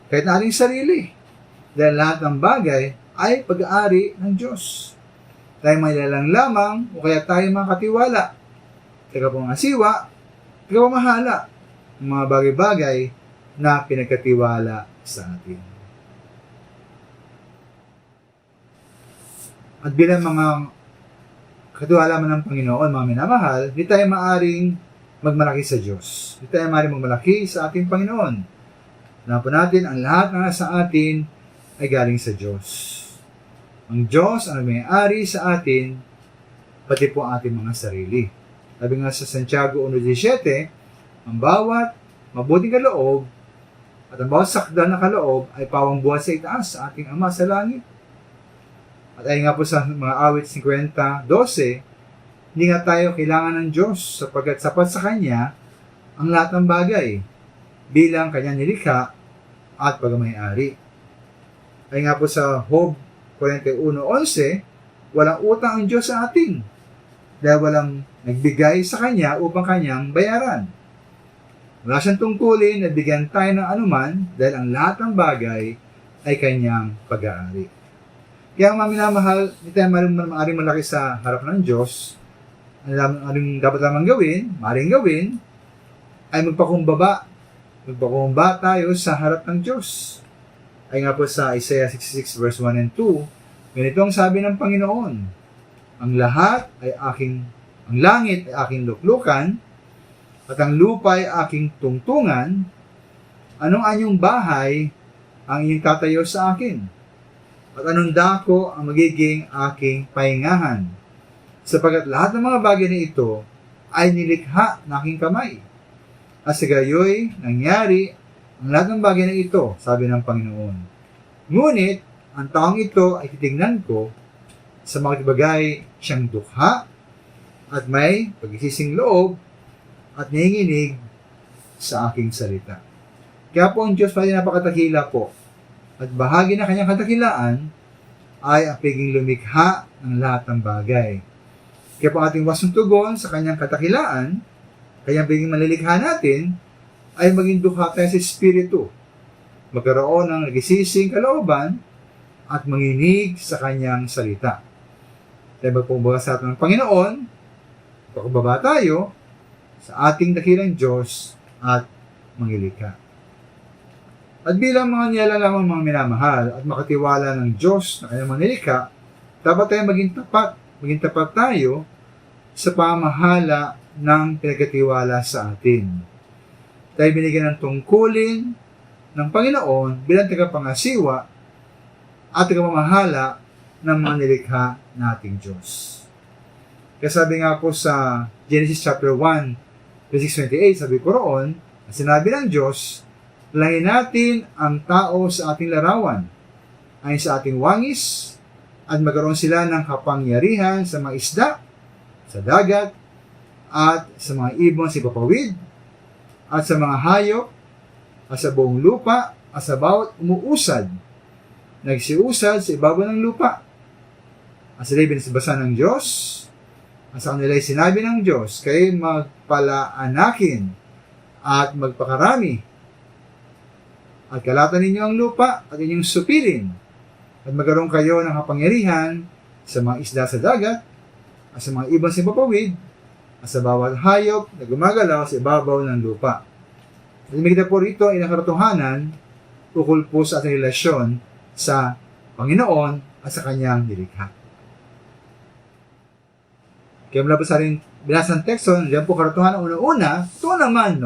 Kahit na ating sarili. Dahil lahat ng bagay ay pag-aari ng Diyos. Tayo may nilalang lamang o kaya tayo mga katiwala. Tagapangasiwa, tagapamahala ng mga bagay-bagay na pinagkatiwala sa atin. At bilang mga katiwala man ng Panginoon, mga minamahal, hindi tayo maaring magmalaki sa Diyos. Hindi tayo maaring magmalaki sa ating Panginoon. Alam po natin, ang lahat na nasa atin ay galing sa Diyos. Ang Diyos ang may-ari sa atin, pati po ang ating mga sarili. Sabi nga sa Santiago 1:17, ang bawat mabuting kaloob at ang bawat sakdal na kaloob ay pawang buhat sa itaas sa ating Ama sa langit. At ay nga po sa mga awit 50:12, hindi nga tayo kailangan ng Diyos sapagkat sapat sa Kanya ang lahat ng bagay bilang Kanyang nilikha at pagmamay-ari. Ay nga po sa Job 41:11, walang utang ang Diyos sa atin dahil walang nagbigay sa Kanya upang Kanyang bayaran. Wala siyang tungkulin na bigyan tayo ng anuman dahil ang lahat ng bagay ay Kanyang pag-aari. Kaya mga minamahal, hindi tayo maaaring malaki sa harap ng Diyos. Ang dapat lamang maaaring gawin, ay magpakumbaba tayo sa harap ng Diyos. Ay nga po sa Isaiah 66 verse 1 and 2, ganito ang sabi ng Panginoon, ang langit ay aking luklukan, at ang lupa ay aking tungtungan. Anong anyong bahay ang inyong tatayo sa akin? At anong dako ang magiging aking pahingahan? Sapagkat lahat ng mga bagay na ito ay nilikha ng aking kamay. At sa gayoy, nangyari ang lahat ng bagay na ito, sabi ng Panginoon. Ngunit, ang taong ito ay titignan ko sa mga bagay siyang dukha at may pagsising loob at nanginginig sa aking salita. Kaya po ang Diyos pala napakatakila po. At bahagi na kanyang katakilaan ay ang pagiging lumikha ng lahat ng bagay. Kaya po ating wasong tugon sa kanyang katakilaan, kanyang pagiging malilikha natin, ay maging dukha tayo sa Espiritu. Magkaroon ng nagsisising kalooban at manginig sa kanyang salita. Tayo magpumbaga sa atin ng Panginoon, pakubaba tayo sa ating dakilang Diyos at mangilikha. At bilang mga nilalamang mga minamahal at makatiwala ng Diyos na kanyang mangilikha, dapat tayo maging tapat tayo sa pamahala ng pinagkatiwala sa atin. Tayo binigyan ng tungkulin ng Panginoon bilang tagapangasiwa at tagapamahala ng mga nilikha nating Diyos. Kaya sabi nga po sa Genesis chapter 1, verse 28, sabi ko roon, sinabi ng Diyos, langin natin ang tao sa ating larawan, ayon sa ating wangis, at magkaroon sila ng kapangyarihan sa mga isda, sa dagat, at sa mga ibon sa ipapawid, at sa mga hayop, at sa buong lupa, at sa bawat umuusad, nagsiusad sa ibabaw ng lupa. At sila binasbasa ng Diyos, at sa kanila sinabi ng Diyos, kayo magpalaanakin at magpakarami, at kalatan ninyo ang lupa at inyong supilin, at magkaroon kayo ng kapangyarihan sa mga isda sa dagat, at sa mga ibon sa ipapawid, at sa bawat hayop na gumagalaw sa ibabaw ng lupa. At magkita po rito ay nakaratuhanan ukol po sa ating relasyon sa Panginoon at sa kanyang nilikha. Kaya mula po sa ating binasang teksto, diyan po karatuhan ang una-una, ito naman,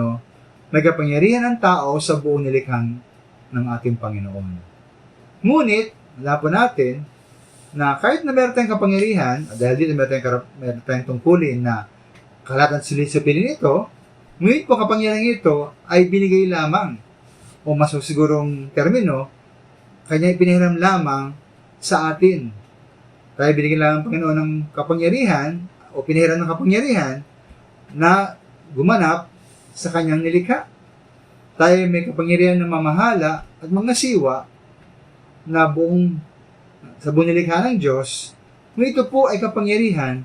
may kapangyarihan ng tao sa buong nilikhang ng ating Panginoon. Ngunit, wala po natin na kahit na meron tayong kapangyarihan, dahil dito meron tayong tungkulin na kalatan sulit-supilin ito, ngunit po kapangyarihan ito ay binigay lamang, o mas sigurong termino, kanya ipinihiram lamang sa atin. Tayo binigyan lamang ng Panginoon ng kapangyarihan, o pinihiram ng kapangyarihan na gumanap sa kanyang nilikha. Tayo may kapangyarihan ng mamahala at mangasiwa na sa buong nilikha ng Diyos. Ngunit ito po ay kapangyarihan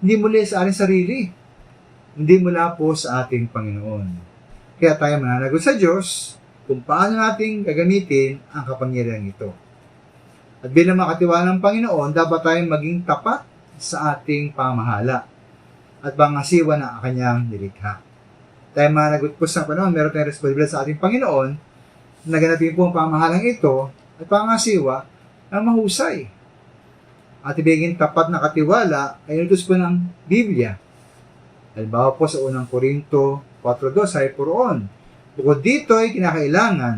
hindi mula sa ating sarili, hindi mula po sa ating Panginoon. Kaya tayo mananagot sa Diyos kung paano natin gagamitin ang kapangyarihan ito. At bilang makatiwala ng Panginoon, dapat tayong maging tapat sa ating pamahala at pangasiwa na kanyang nilikha. Tayo managot po sa panahon, meron tayong responsibilidad sa ating Panginoon na ganapin po ang pamahalang ito at pangasiwa na mahusay. At ibigin tapat na katiwala ay inutos po ng Biblia. Halimbawa po sa unang Korinto 4:2 ay poroon. Bukod dito ay kinakailangan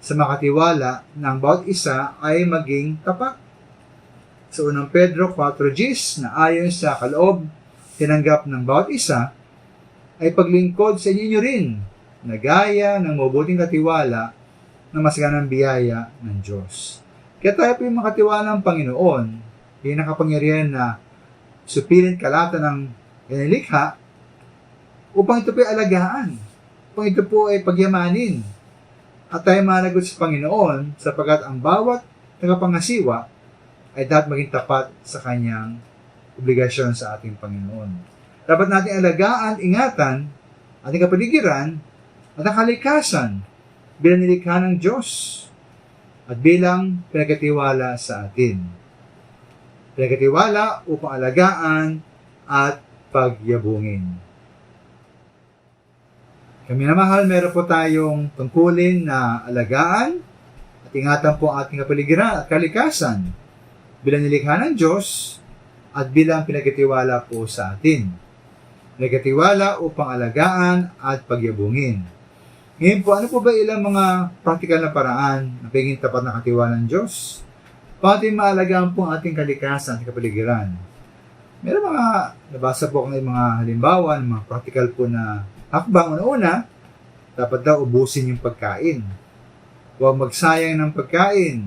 sa makatiwala ng bawat isa ay maging tapat. Sa unang Pedro 4:10 na ayon sa kaloob tinanggap ng bawat isa ay paglingkod sa inyo rin na gaya ng mabuting katiwala na masaganang biyaya ng Diyos. Kaya tayo po yung makatiwala ng Panginoon, yung nakapangyarihan na supilin kalata ng nilikha upang ito po ay alagaan, upang ito po ay pagyamanin. At tayo managot sa Panginoon sapagkat ang bawat tagapangasiwa ay dapat maging tapat sa kanyang obligasyon sa ating Panginoon. Dapat natin alagaan, ingatan, ating kapaligiran, at ang kalikasan bilang nilikha ng Diyos at bilang pinagkatiwala sa atin. Pinagkatiwala upang alagaan at pagyabungin. Kami na mahal, meron po tayong tungkulin na alagaan at ingatan po ang ating kapaligiran at kalikasan bilang nilikha ng Diyos at bilang pinagkatiwala po sa atin. Pinagkatiwala upang alagaan at pagyabungin. Ngayon po, ano po ba ilang mga practical na paraan na pagiging tapat na katiwala ng Diyos? Para ating maalagaan po ang ating kalikasan at kapaligiran. Meron mga, nabasa po ng mga halimbawa, mga practical po na hakbang. Una, dapat daw ubusin yung pagkain. Huwag magsayang ng pagkain.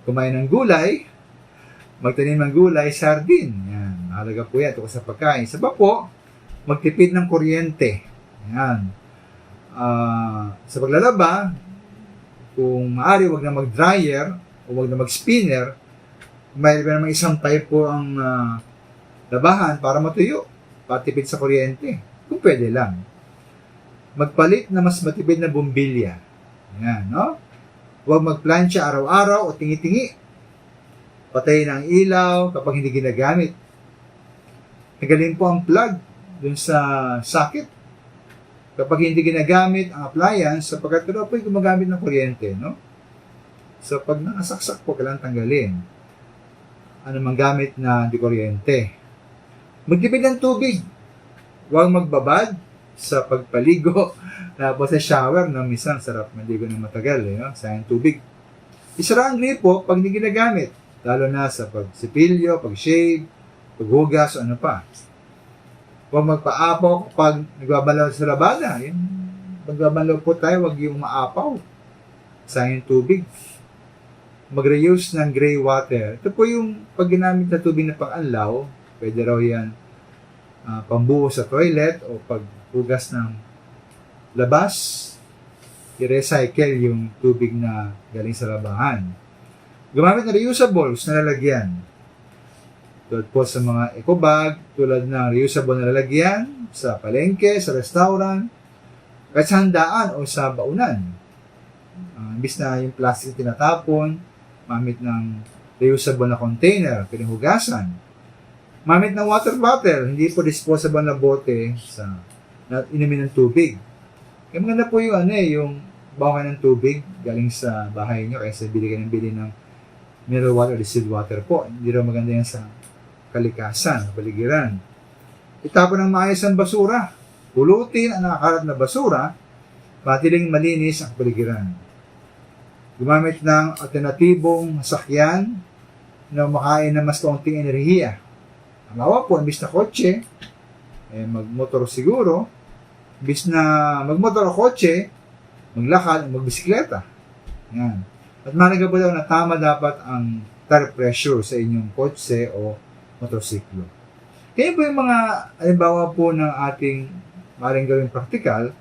Kumain ng gulay, magtanim ng gulay, sardine. Yan, mahalaga po yan tungkol sa pagkain. Isa pa po, magtipid ng kuryente. Yan. Sa paglalaba, kung maaari, huwag na mag-dryer o huwag na mag-spinner. May naman isang type po ang labahan para matuyo, patipid sa kuryente. Kung pwede lang. Magpalit na mas matipid na bumbilya. Yan, no? Huwag magplansya araw-araw o tingi-tingi. Patayin ang ilaw kapag hindi ginagamit. Tanggalin po ang plug dun sa socket kapag hindi ginagamit ang appliance sapagkat ito po yung gumagamit ng kuryente, no? So, pag nakasaksak po, kailangan tanggalin. Ano mang gamit na di kuryente. Magtipid ng tubig. Huwag magbabad sa pagpaligo tapos sa shower na minsan sarap maligo ng matagal, no? Sayang tubig. Isara ang gripo pag hindi ginagamit, lalo na sa pagsipilyo, pag-shave, paghugas, ano pa. Huwag magpaapaw kapag nagbabalaw sa labada. Yan. Magbabalaw po tayo, huwag yung maapaw. Sayang tubig. Mag-reuse ng gray water. Ito po yung pag ginamit na tubig na pang-anlaw, pwede raw yan pambuhos sa toilet o paghugas ng labas, i-recycle yung tubig na galing sa labahan. Gumamit ng reusables na lalagyan. Tulad po sa mga eco bag, tulad ng reusable na lalagyan sa palengke, sa restaurant, kahit sa handaan o sa baunan. Imbis na yung plastic tinatapon, mamit ng reusable na container, pinahugasan. Mamit ng water bottle, hindi po disposable na bote sa na inumin ng tubig. Kaya maganda po yung yung bawahan ng tubig galing sa bahay nyo kaysa bili ka ng mineral water or distilled water po. Hindi raw maganda yan sa kalikasan, paligiran. Itapon ng maayos ang basura. Pulutin ang nakakalat na basura, patiling malinis ang paligiran. Gumamit ng alternatibong sakyan na makain ng mas kaunting enerhiya. Halimbawa po, imbis na kotse, magmotor siguro, imbis na magmotor o kotse, maglakad o magbisikleta. Yan. At mahalaga po daw na tama dapat ang tire pressure sa inyong kotse o motorsiklo. Kaya po yung mga halimbawa po ng ating maaaring gawing praktikal,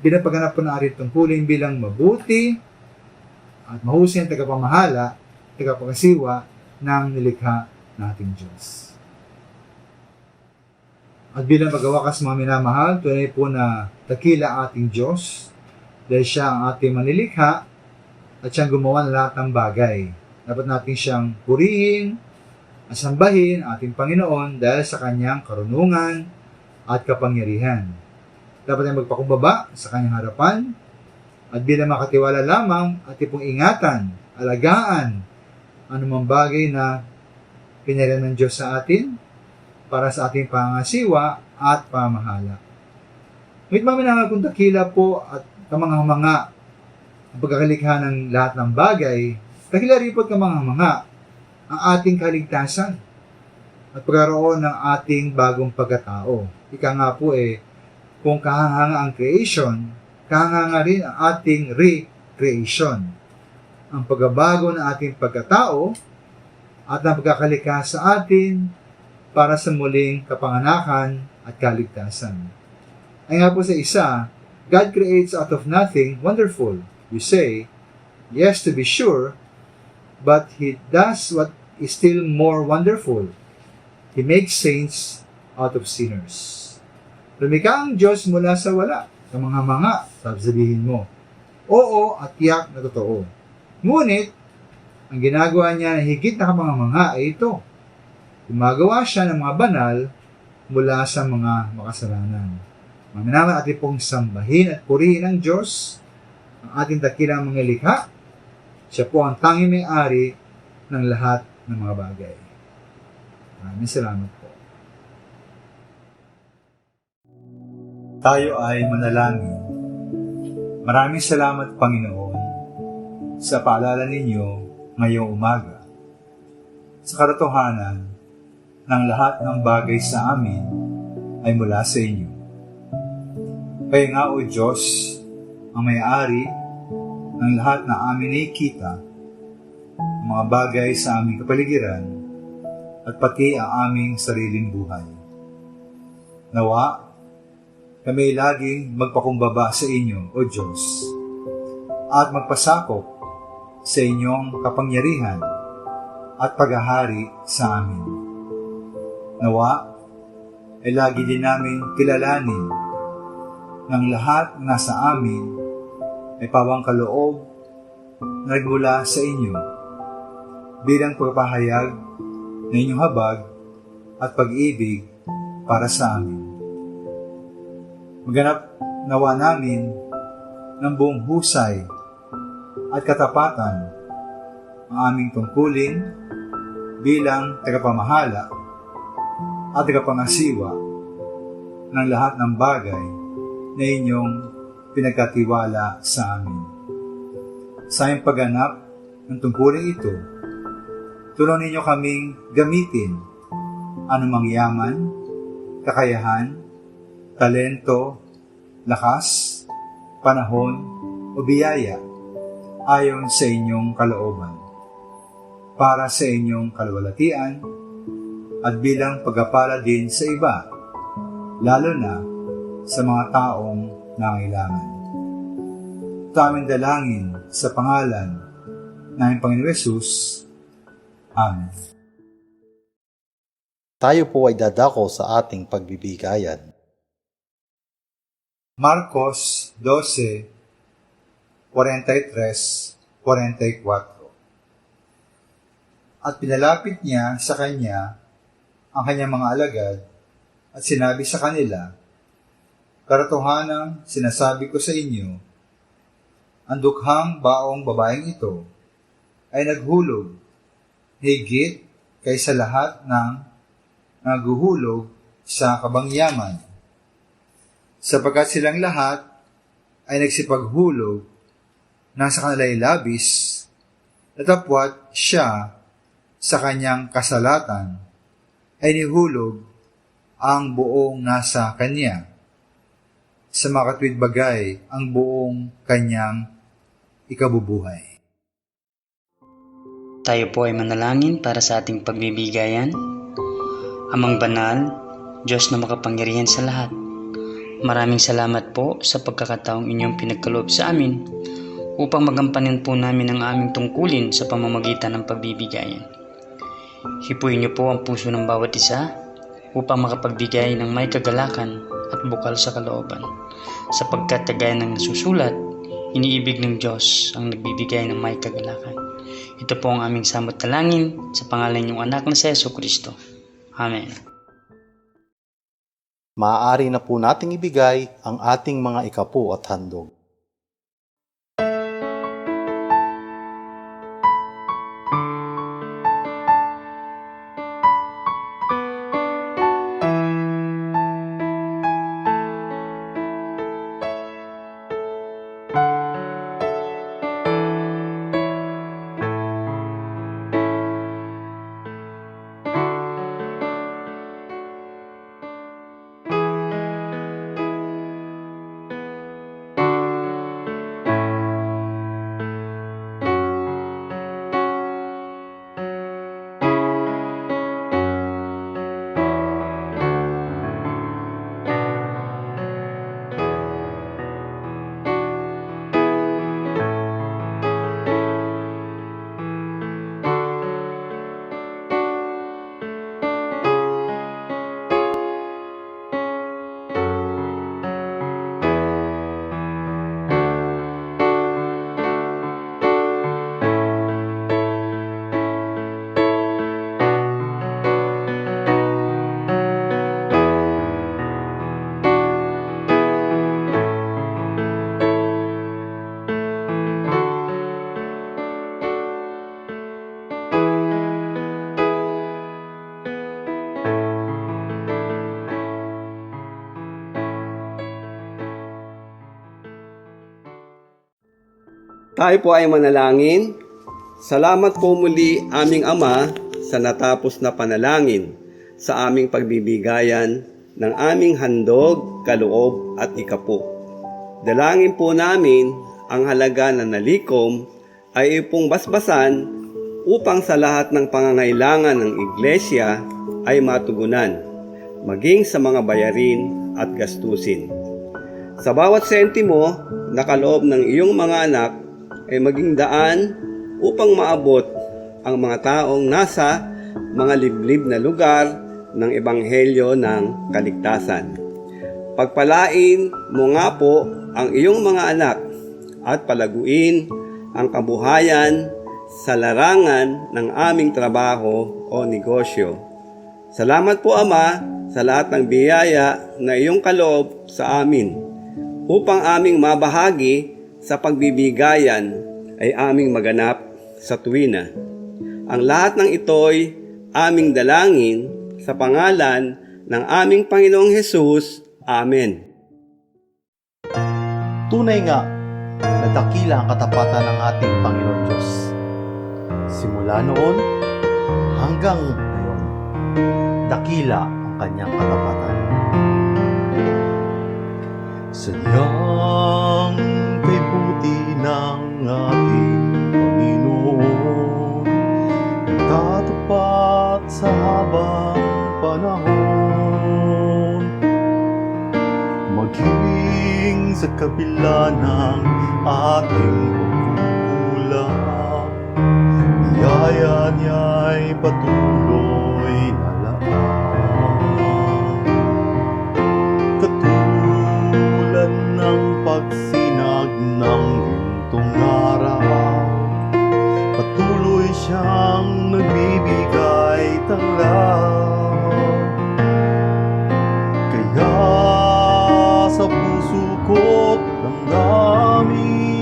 binapaganap po na ating tungkulin bilang mabuti at mahusay ang tagapamahala, tagapagasiwa ng nilikha nating Diyos. At bilang magawakas mga minamahal, tunay po na dakila ating Diyos dahil siya ang ating manilikha at siyang gumawa ng lahat ng bagay. Dapat natin siyang purihin at sambahin ating Panginoon dahil sa kanyang karunungan at kapangyarihan. Dapat ay magpakumbaba sa kanyang harapan at bilang makatiwala lamang at ipong ingatan, alagaan, anumang bagay na pinarihan ng Diyos sa atin para sa ating pangasiwa at pamahala. Ngunit maminahal kung dakila po at kamangha-mangha ang pagkakalikha ng lahat ng bagay, dakila rin po at kamangha-mangha ang ating kaligtasan at pagkaroon ng ating bagong pagkatao. Ika nga po kung kahanga ang creation, kahanga rin ang ating recreation. Ang pagbabago ng ating pagkatao at ang pagkakalikha sa atin para sa muling kapanganakan at kaligtasan. Ay nga po sa isa, God creates out of nothing wonderful. You say, yes to be sure, but He does what is still more wonderful. He makes saints out of sinners. Lumikha ang Diyos mula sa wala, sa mga sabihin mo. Oo at tiyak na totoo. Ngunit, ang ginagawa niya na higit na kamanga-manga ay ito. Gumagawa siya ng mga banal mula sa mga makasalanan. Maminaman ating pong sambahin at purihin ang Diyos, ang ating dakilang mga likha. Siya po ang tanging may-ari ng lahat ng mga bagay. Maraming salamat po. Tayo ay manalangin. Maraming salamat, Panginoon, sa paalala ninyo ngayong umaga. Sa katotohanan ng lahat ng bagay sa amin ay mula sa inyo. Kaya nga, O Diyos, ang may-ari ng lahat na amin nakikita, ang mga bagay sa aming kapaligiran, at pati ang aming sariling buhay. Nawa, kami laging magpakumbaba sa inyo, O Diyos, at magpasakop sa inyong kapangyarihan at paghahari sa amin. Nawa, ay lagi din namin kilalanin ng lahat na nasa amin ay pawang kaloob na nagmula sa inyo bilang pagpapahayag ng inyong habag at pag-ibig para sa amin. Maganap nawa namin ng buong husay at katapatan ang aming tungkulin bilang tagapamahala at tagapangasiwa ng lahat ng bagay na inyong pinagkatiwala sa amin. Sa aming pagganap ng tungkulin ito, tulungan ninyo kaming gamitin anumang yaman, kakayahan, talento, lakas, panahon, o biyaya ayon sa inyong kalooban, para sa inyong kalwalatian at bilang pagpapala din sa iba, lalo na sa mga taong nangailangan. Ito aming dalangin sa pangalan ng Panginoon Hesus. Amen. Tayo po ay dadako sa ating pagbibigayan. Marcos 12:43-44. At pinalapit niya sa kanya ang kanyang mga alagad at sinabi sa kanila, "Katotohanang sinasabi ko sa inyo, ang dukhang baong babaeng ito ay naghulog higit kaysa lahat ng naghuhulog sa kabangyaman, sapagkat silang lahat ay nagsipaghulog na sa kanila'y labis, natapwat siya sa kanyang kasalatan ay nihulog ang buong nasa kanya, sa mga katwid bagay ang buong kanyang ikabubuhay." Tayo po ay manalangin para sa ating pagbibigayan. Amang banal, Diyos na makapangyarihan sa lahat, maraming salamat po sa pagkakataong inyong pinagkaloob sa amin upang magampanan po namin ang aming tungkulin sa pamamagitan ng pagbibigayan. Hipuin niyo po ang puso ng bawat isa upang makapagbigay ng may kagalakan at bukal sa kalooban, sapagkat kagaya ng nasusulat, iniibig ng Diyos ang nagbibigay ng may kagalakan. Ito po ang aming samot talangin sa pangalan ng anak na si Jesucristo. Amen. Maaari na po nating ibigay ang ating mga ikapu at handog. Tayo po ay manalangin. Salamat po muli aming Ama sa natapos na panalangin sa aming pagbibigayan ng aming handog, kaloob at ikapo. Dalangin po namin ang halaga na nalikom ay ipong basbasan upang sa lahat ng pangangailangan ng iglesia ay matugunan, maging sa mga bayarin at gastusin. Sa bawat sentimo na kaloob ng iyong mga anak ay maging daan upang maabot ang mga taong nasa mga liblib na lugar ng Ebanghelyo ng Kaligtasan. Pagpalain mo nga po ang iyong mga anak at palaguin ang kabuhayan sa larangan ng aming trabaho o negosyo. Salamat po Ama sa lahat ng biyaya na iyong kaloob sa amin upang aming mabahagi sa pagbibigayan ay aming maganap sa tuwina. Ang lahat ng ito'y aming dalangin sa pangalan ng aming Panginoong Hesus. Amen. Tunay nga na dakila ang katapatan ng ating Panginoon Diyos. Simula noon hanggang ngayon, dakila ang kanyang katapatan. Sadyang kay buti ng ating Panginoon, nagtatapat sa habang panahon, maging sa kabila ng ating pagkukulang, biyaya niya'y patuloy na laan. Katulad ng pagsinag ng gintong araw, patuloy siyang nagbibigay tanglaw. Kaya sa puso ko't damdamin,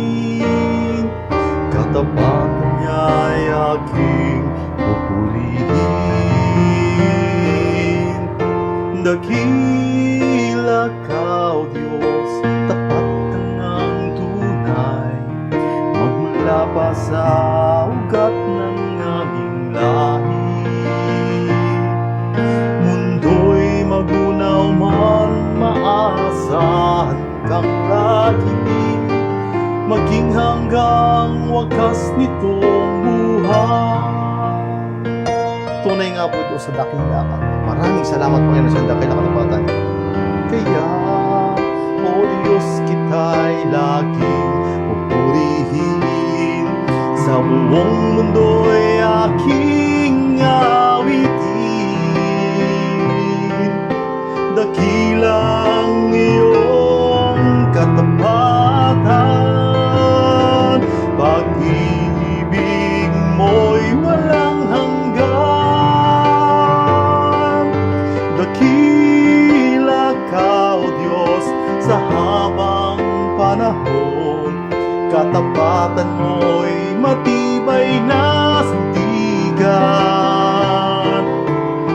katapatan niya'y aking pupurihin. Dakila ka, O Diyos, tapat ka ng tunay, magmula pa sa ugat ng aming lahi. Mundo'y magunaw man, maasahan kang lagi, maging hanggang wakas nitong buhay. Tunay nga po ito sa dakila ka. Maraming salamat Panginoon sa dakila katapatan. Kaya, O Diyos, kita'y laging pupurihin. Sa buong mundo'y aking awitin. Dakilang iyong katapatan, pag-ibig mo'y walang hanggan. Dakila ka, O Diyos, sa habang panahon, katapatan mo'y matibay na sandigan.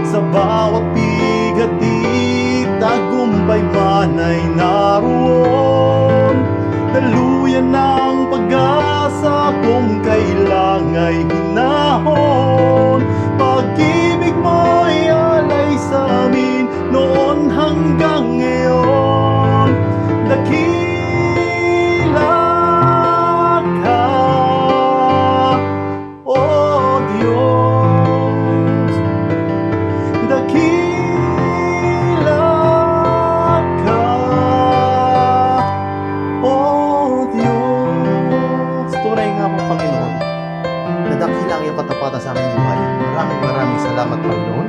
Sa bawat bigat di tagumpay man ay naroon, daluyan ng pag-asa kung kailanga'y hinahon. Pag-ibig mo'y alay sa amin noon hanggang ngayon. Dakila ka, O Diyos. Dakila ka, O Diyos. Tunay nga po, Panginoon, na dakila ang iyong katapatan sa aming buhay. Maraming salamat, Panginoon,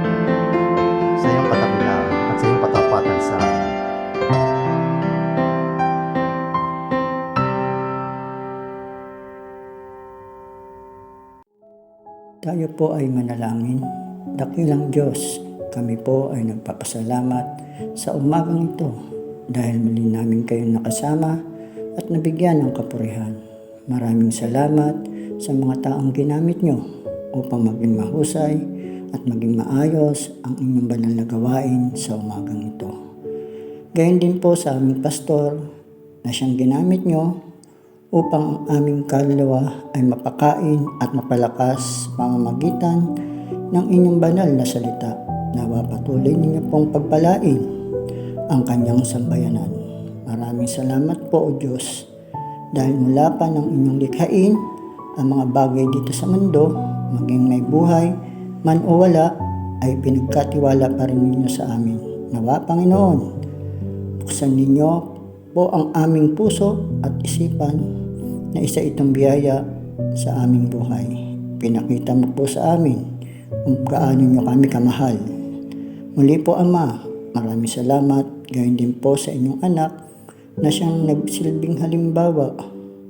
sa iyong katakilaan at sa iyong katapatan sa amin. Tayo po ay manalangin. Dakilang Diyos, kami po ay nagpapasalamat sa umagang ito dahil muli namin kayong nakasama at nabigyan ng kapurihan. Maraming salamat sa mga taong ginamit nyo upang maging mahusay at maging maayos ang inyong banal na gawain sa umagang ito. Gayon din po sa aming pastor na siyang ginamit nyo upang ang aming kaluluwa ay mapakain at mapalakas pamamagitan ng inyong banal na salita. Nawa patuloy ninyo pong pagpalain ang kanyang sambayanan. Maraming salamat po, O Diyos, dahil mula pa ng inyong likhain ang mga bagay dito sa mundo, maging may buhay man o wala, ay pinagkatiwala pa rin ninyo sa amin. Nawa, Panginoon, buksan ninyo po ang aming puso at isipan na isa itong biyaya sa aming buhay. Pinakita mo po sa amin kung gaano nyo kami kamahal. Muli po, Ama, maraming salamat. Gayon din po sa inyong anak na siyang nagsilbing halimbawa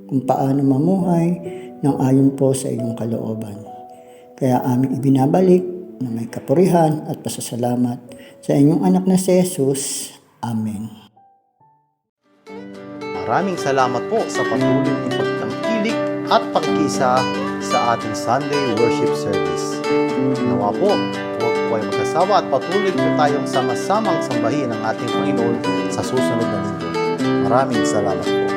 kung paano mamuhay ng ayon po sa iyong kalooban. Kaya aming ibinabalik na may kapurihan at pasasalamat sa inyong anak na si Jesus. Amen. Maraming salamat po sa patuloy niyong pagtangkilik at pagkisa sa ating Sunday Worship Service. Nawa po, huwag po kayo magkasawa at patuloy po tayong sama-samang sambahin ang ating Panginoon sa susunod na linggo. Maraming salamat po.